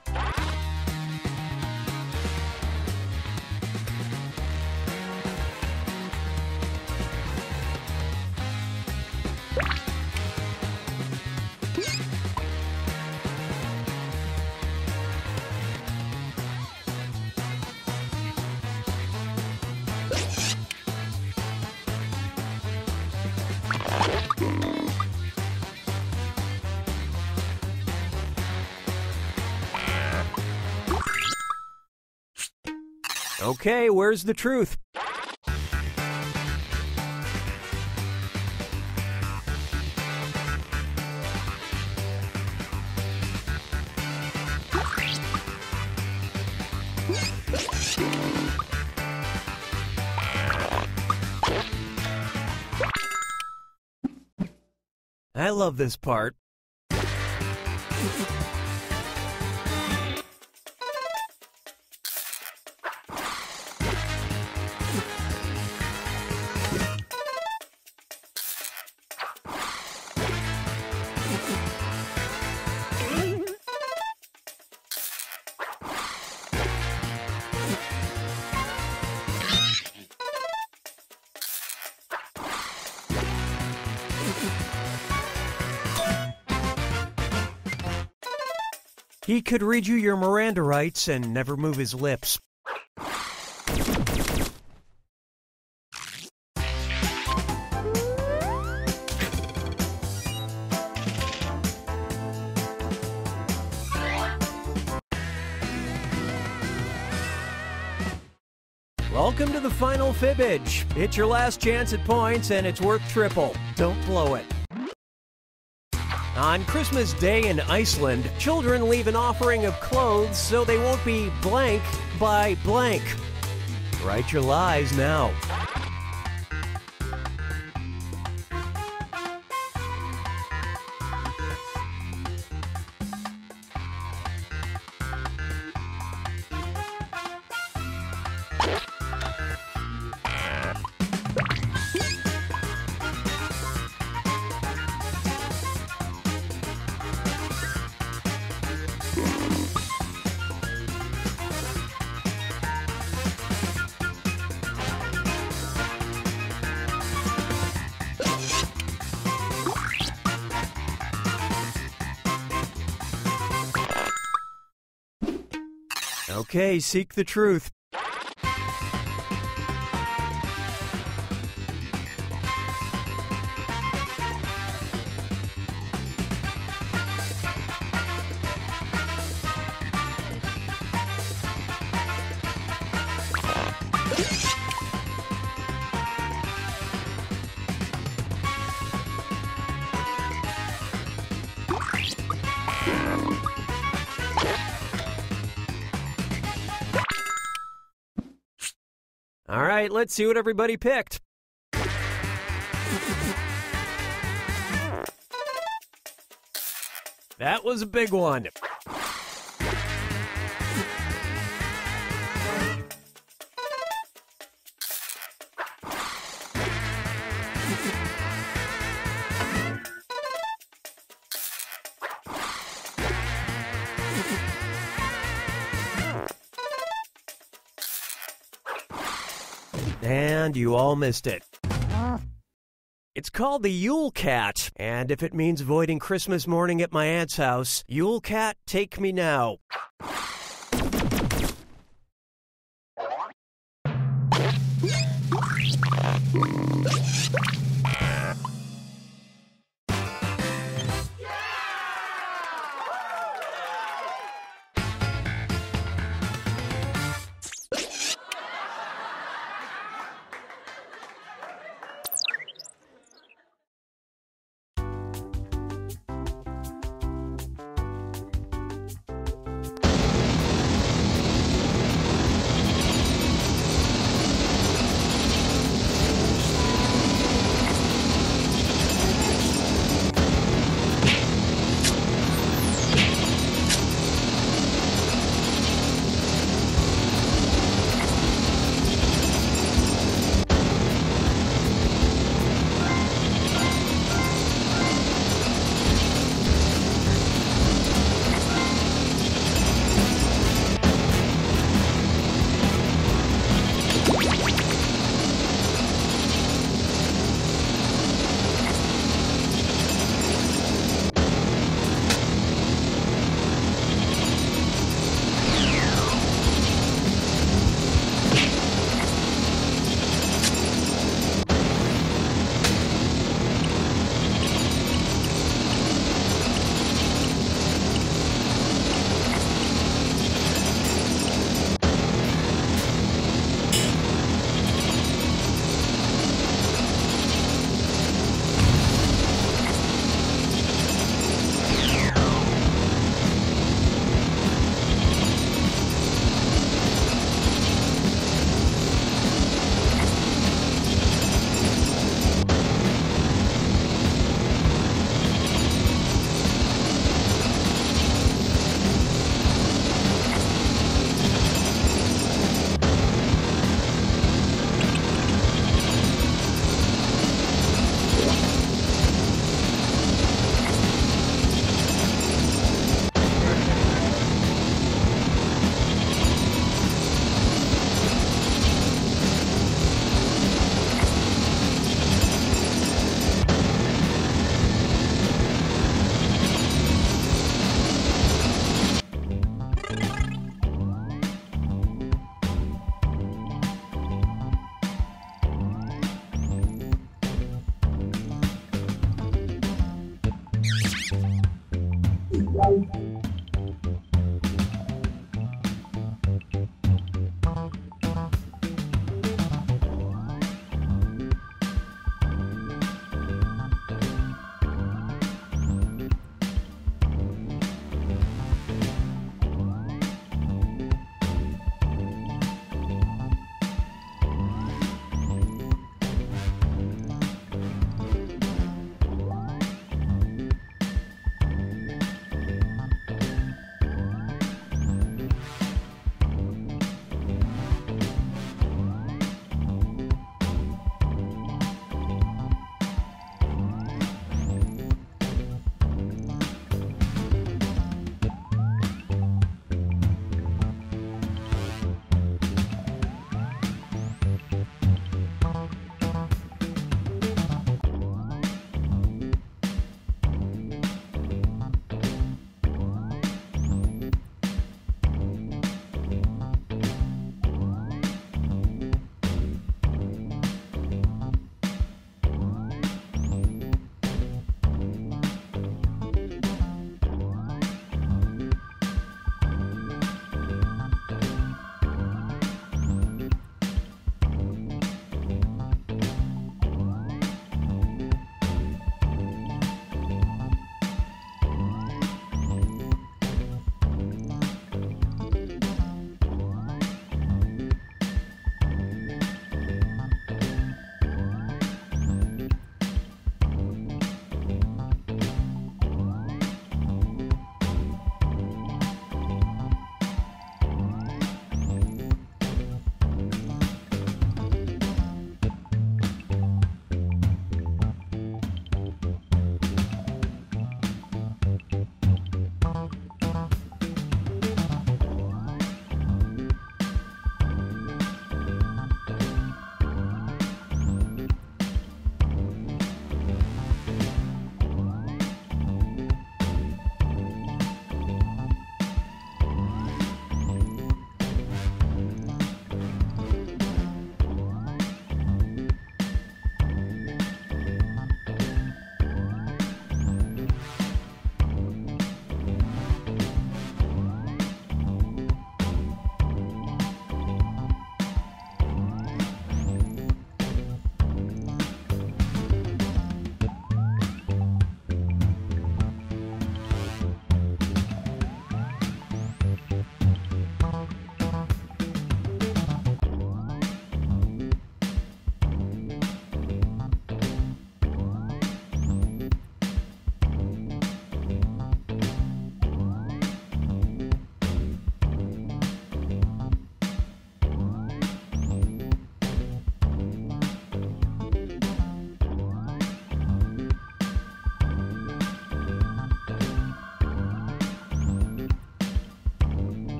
Okay, where's the truth? I love this part. He could read you your Miranda rights and never move his lips. Welcome to the final fibbage. It's your last chance at points and it's worth triple. Don't blow it. On Christmas Day in Iceland, children leave an offering of clothes so they won't be blank by blank. Write your lies now. Okay, seek the truth. All right, let's see what everybody picked. That was a big one. And you all missed it. It's called the Yule Cat, and if it means avoiding Christmas morning at my aunt's house, Yule Cat, take me now.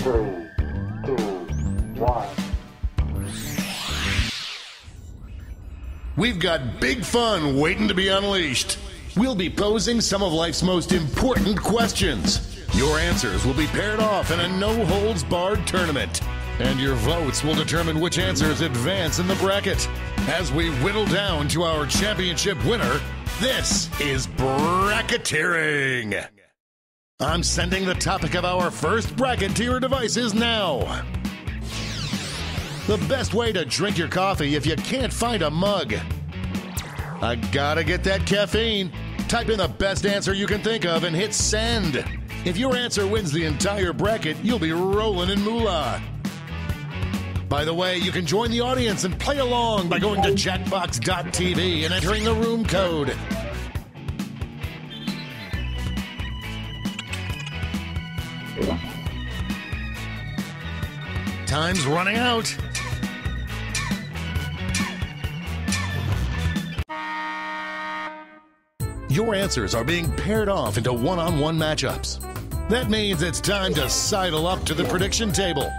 3, 2, 1. We've got big fun waiting to be unleashed. We'll be posing some of life's most important questions. Your answers will be paired off in a no-holds-barred tournament. And your votes will determine which answers advance in the bracket. As we whittle down to our championship winner, this is bracketeering. I'm sending the topic of our first bracket to your devices now. The best way to drink your coffee if you can't find a mug. I gotta get that caffeine. Type in the best answer you can think of and hit send. If your answer wins the entire bracket, you'll be rolling in moolah. By the way, you can join the audience and play along by going to Jackbox.tv and entering the room code. Time's running out. Your answers are being paired off into one-on-one matchups. That means it's time to sidle up to the prediction table.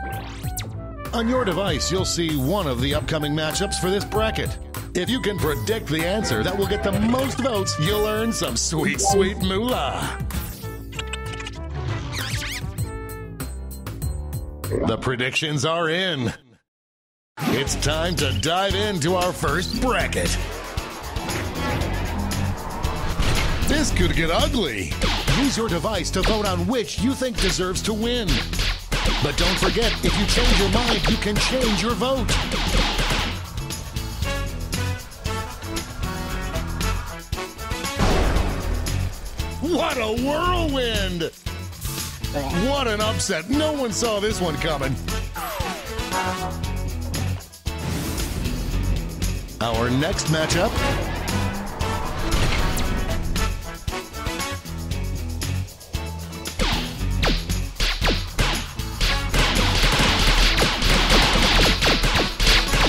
On your device, you'll see one of the upcoming matchups for this bracket. If you can predict the answer that will get the most votes, you'll earn some sweet, sweet moolah. The predictions are in. It's time to dive into our first bracket. This could get ugly. Use your device to vote on which you think deserves to win. But don't forget, if you change your mind, you can change your vote. What a whirlwind! What an upset. No one saw this one coming. Our next matchup.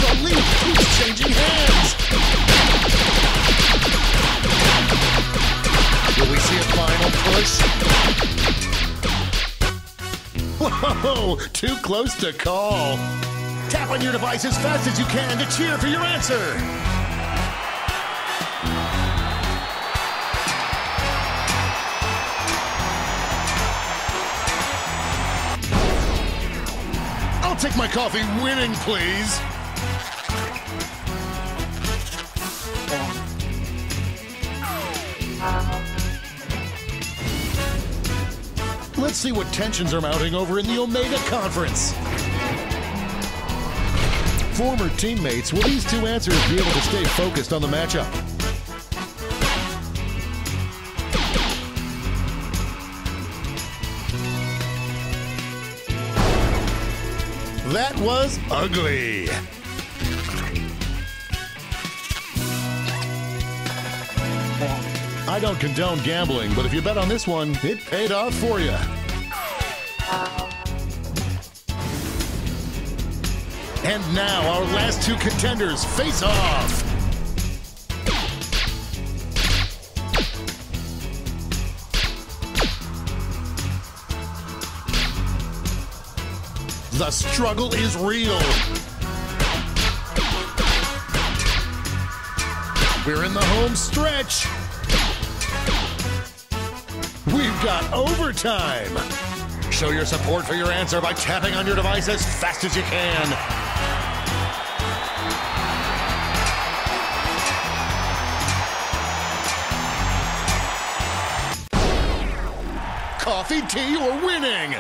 The lead keeps changing hands. Will we see a final push? Whoa, too close to call. Tap on your device as fast as you can to cheer for your answer. I'll take my coffee winning, please. Let's see what tensions are mounting over in the Omega Conference. Former teammates, will these two answers be able to stay focused on the matchup? That was ugly. I don't condone gambling, but if you bet on this one, it paid off for you. And now our last two contenders face off. The struggle is real. We're in the home stretch. We've got overtime. Show your support for your answer by tapping on your device as fast as you can. Coffee, tea, or winning?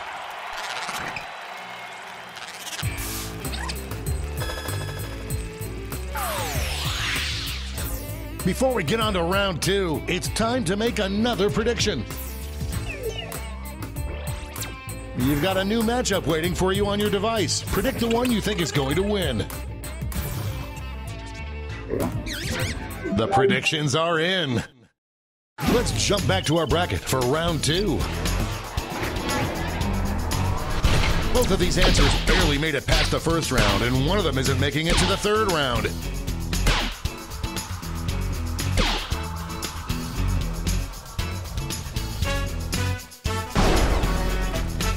Before we get on to round two, it's time to make another prediction. You've got a new matchup waiting for you on your device. Predict the one you think is going to win. The predictions are in. Let's jump back to our bracket for round two. Both of these answers barely made it past the first round, and one of them isn't making it to the third round.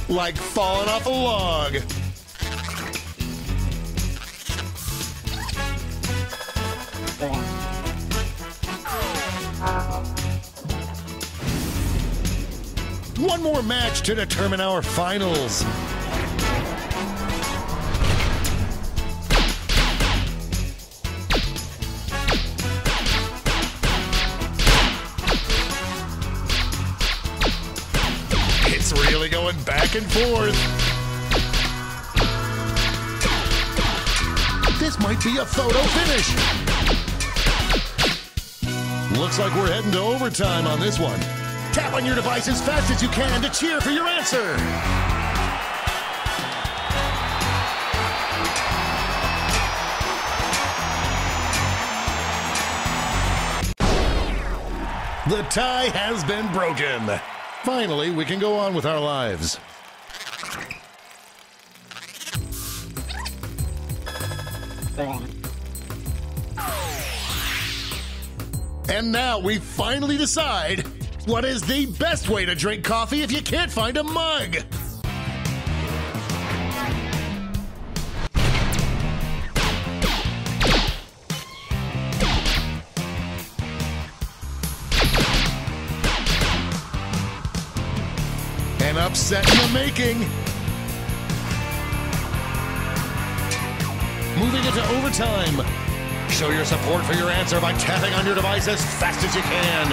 like falling off a log. One more match to determine our finals. It's really going back and forth. This might be a photo finish. Looks like we're heading to overtime on this one. Tap on your device as fast as you can to cheer for your answer. The tie has been broken. Finally, we can go on with our lives. And now we finally decide what is the best way to drink coffee if you can't find a mug. An upset in the making. Moving into overtime. Show your support for your answer by tapping on your device as fast as you can.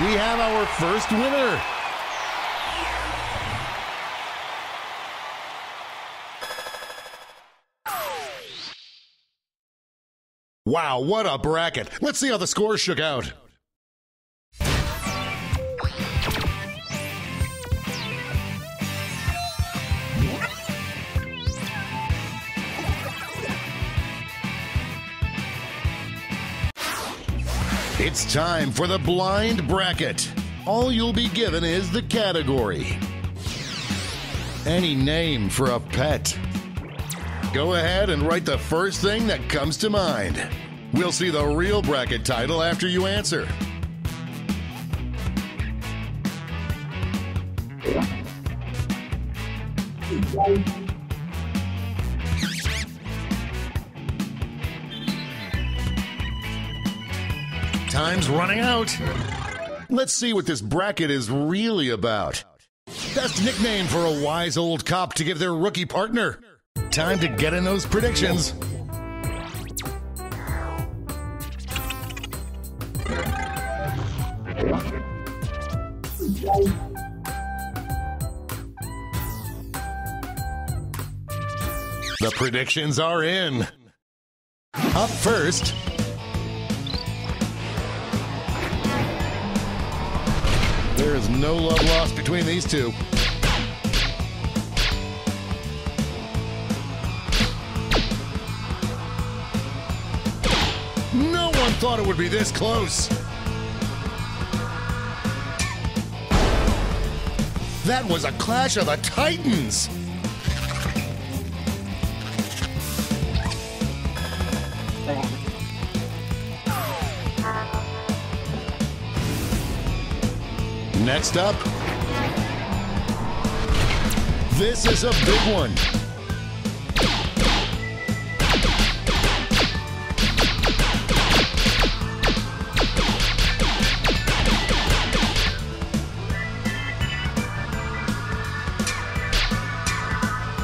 We have our first winner. Wow, what a bracket. Let's see how the scores shook out. It's time for the blind bracket. All you'll be given is the category. Any name for a pet. Go ahead and write the first thing that comes to mind. We'll see the real bracket title after you answer. Time's running out. Let's see what this bracket is really about. Best nickname for a wise old cop to give their rookie partner. Time to get in those predictions. The predictions are in. Up first, there is no love lost between these two. No one thought it would be this close. That was a clash of the Titans. Next up, this is a big one.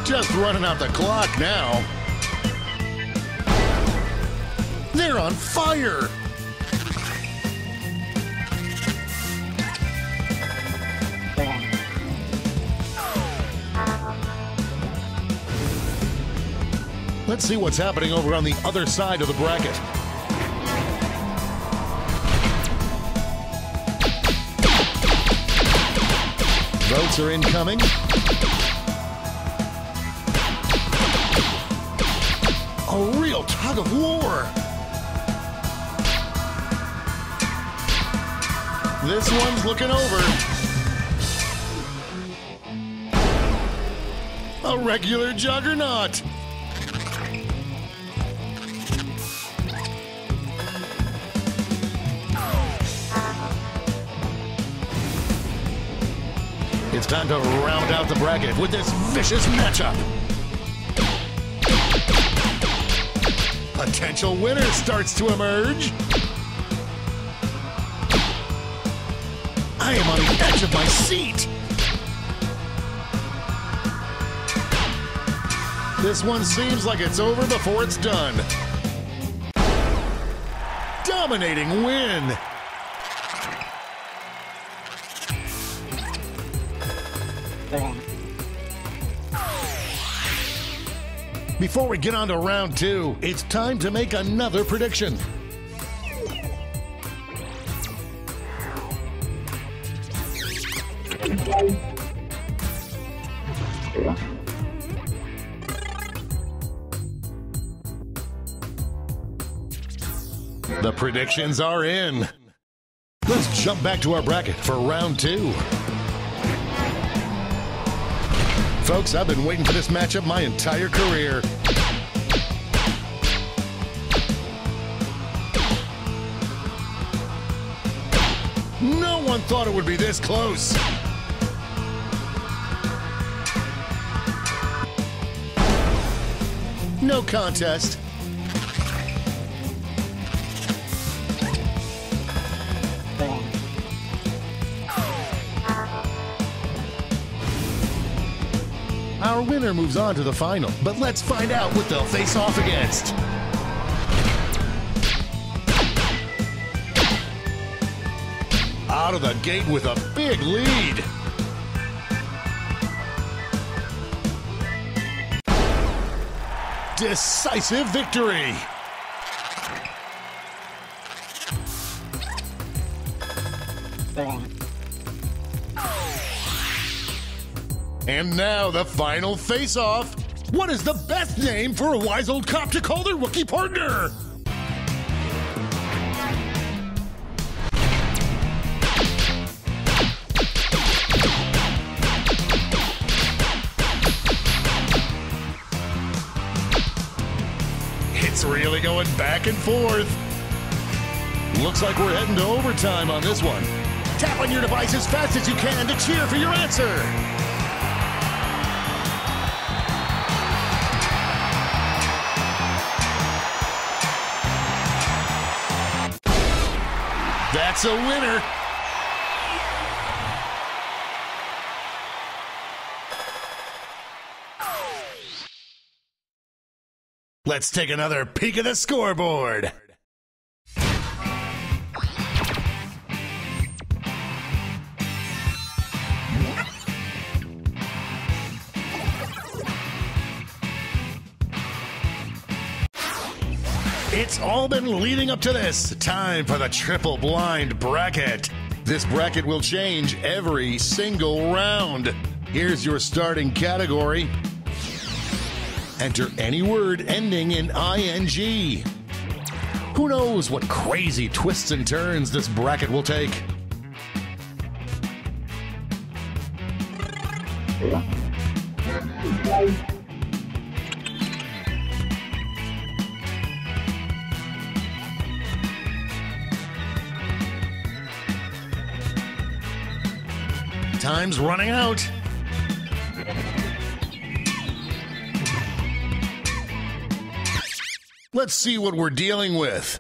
Just running out the clock now. They're on fire. Let's see what's happening over on the other side of the bracket. Votes are incoming. A real tug of war. This one's looking over. A regular juggernaut. It's time to round out the bracket with this vicious matchup. Potential winner starts to emerge. I am on the edge of my seat. This one seems like it's over before it's done. Dominating win. Before we get on to round 2, it's time to make another prediction. The predictions are in. Let's jump back to our bracket for round 2. Folks, I've been waiting for this matchup my entire career. No one thought it would be this close. No contest. Our winner moves on to the final, but let's find out what they'll face off against. Out of the gate with a big lead. Decisive victory. And now the final face-off. What is the best name for a wise old cop to call their rookie partner? It's really going back and forth. Looks like we're heading to overtime on this one. Tap on your device as fast as you can to cheer for your answer. That's a winner. Let's take another peek at the scoreboard. It's all been leading up to this. Time for the triple blind bracket. This bracket will change every single round. Here's your starting category. Enter any word ending in ing. Who knows what crazy twists and turns this bracket will take? Time's running out. Let's see what we're dealing with.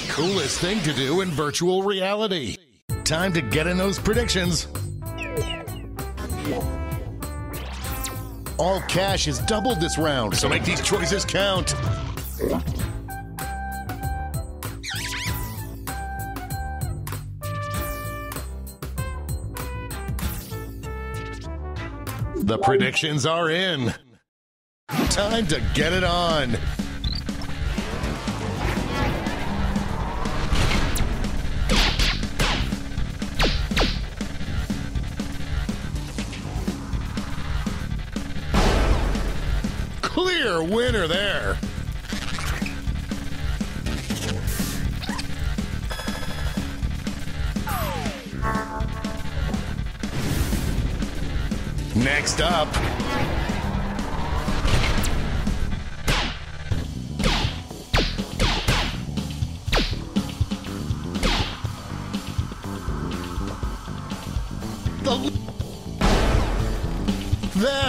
Coolest thing to do in virtual reality. Time to get in those predictions. All cash is doubled this round, so make these choices count. The predictions are in. Time to get it on. Clear winner there. Next up.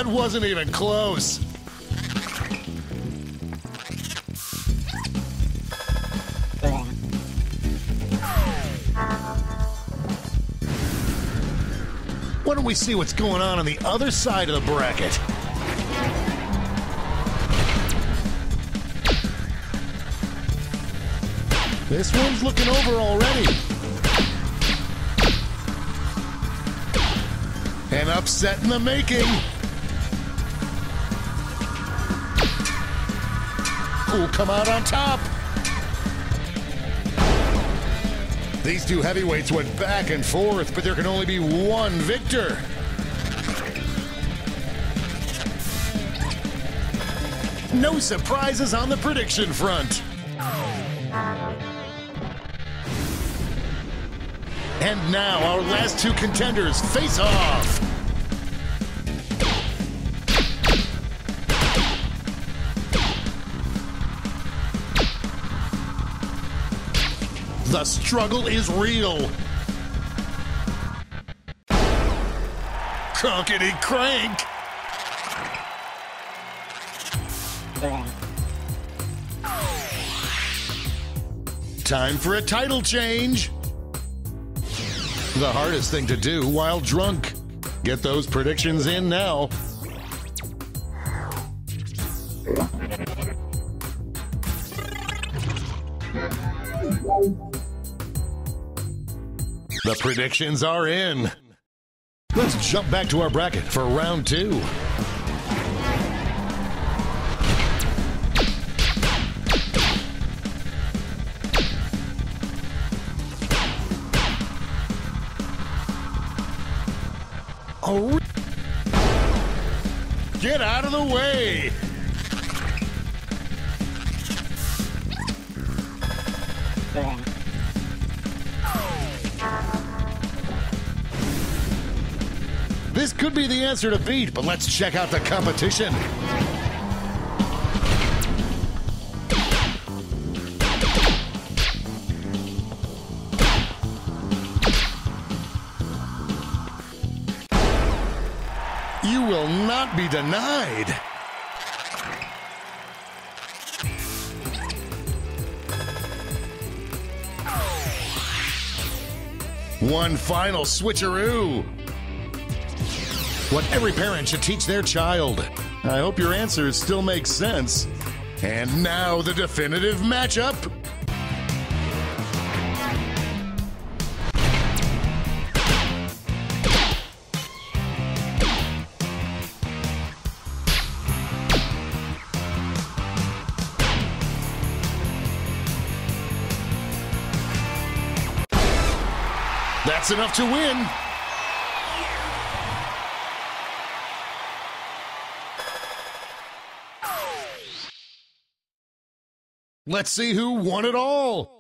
That wasn't even close. Why don't we see what's going on the other side of the bracket? This one's looking over already. An upset in the making. Who'll come out on top? These two heavyweights went back and forth, but there can only be one victor. No surprises on the prediction front. And now our last two contenders face off. The struggle is real. Cronkety crank. Time for a title change. The hardest thing to do while drunk. Get those predictions in now. The predictions are in. Let's jump back to our bracket for round 2. Oh, get out of the way! This could be the answer to beat, but let's check out the competition. You will not be denied. One final switcheroo. What every parent should teach their child. I hope your answers still make sense. And now the definitive matchup. That's enough to win. Let's see who won it all.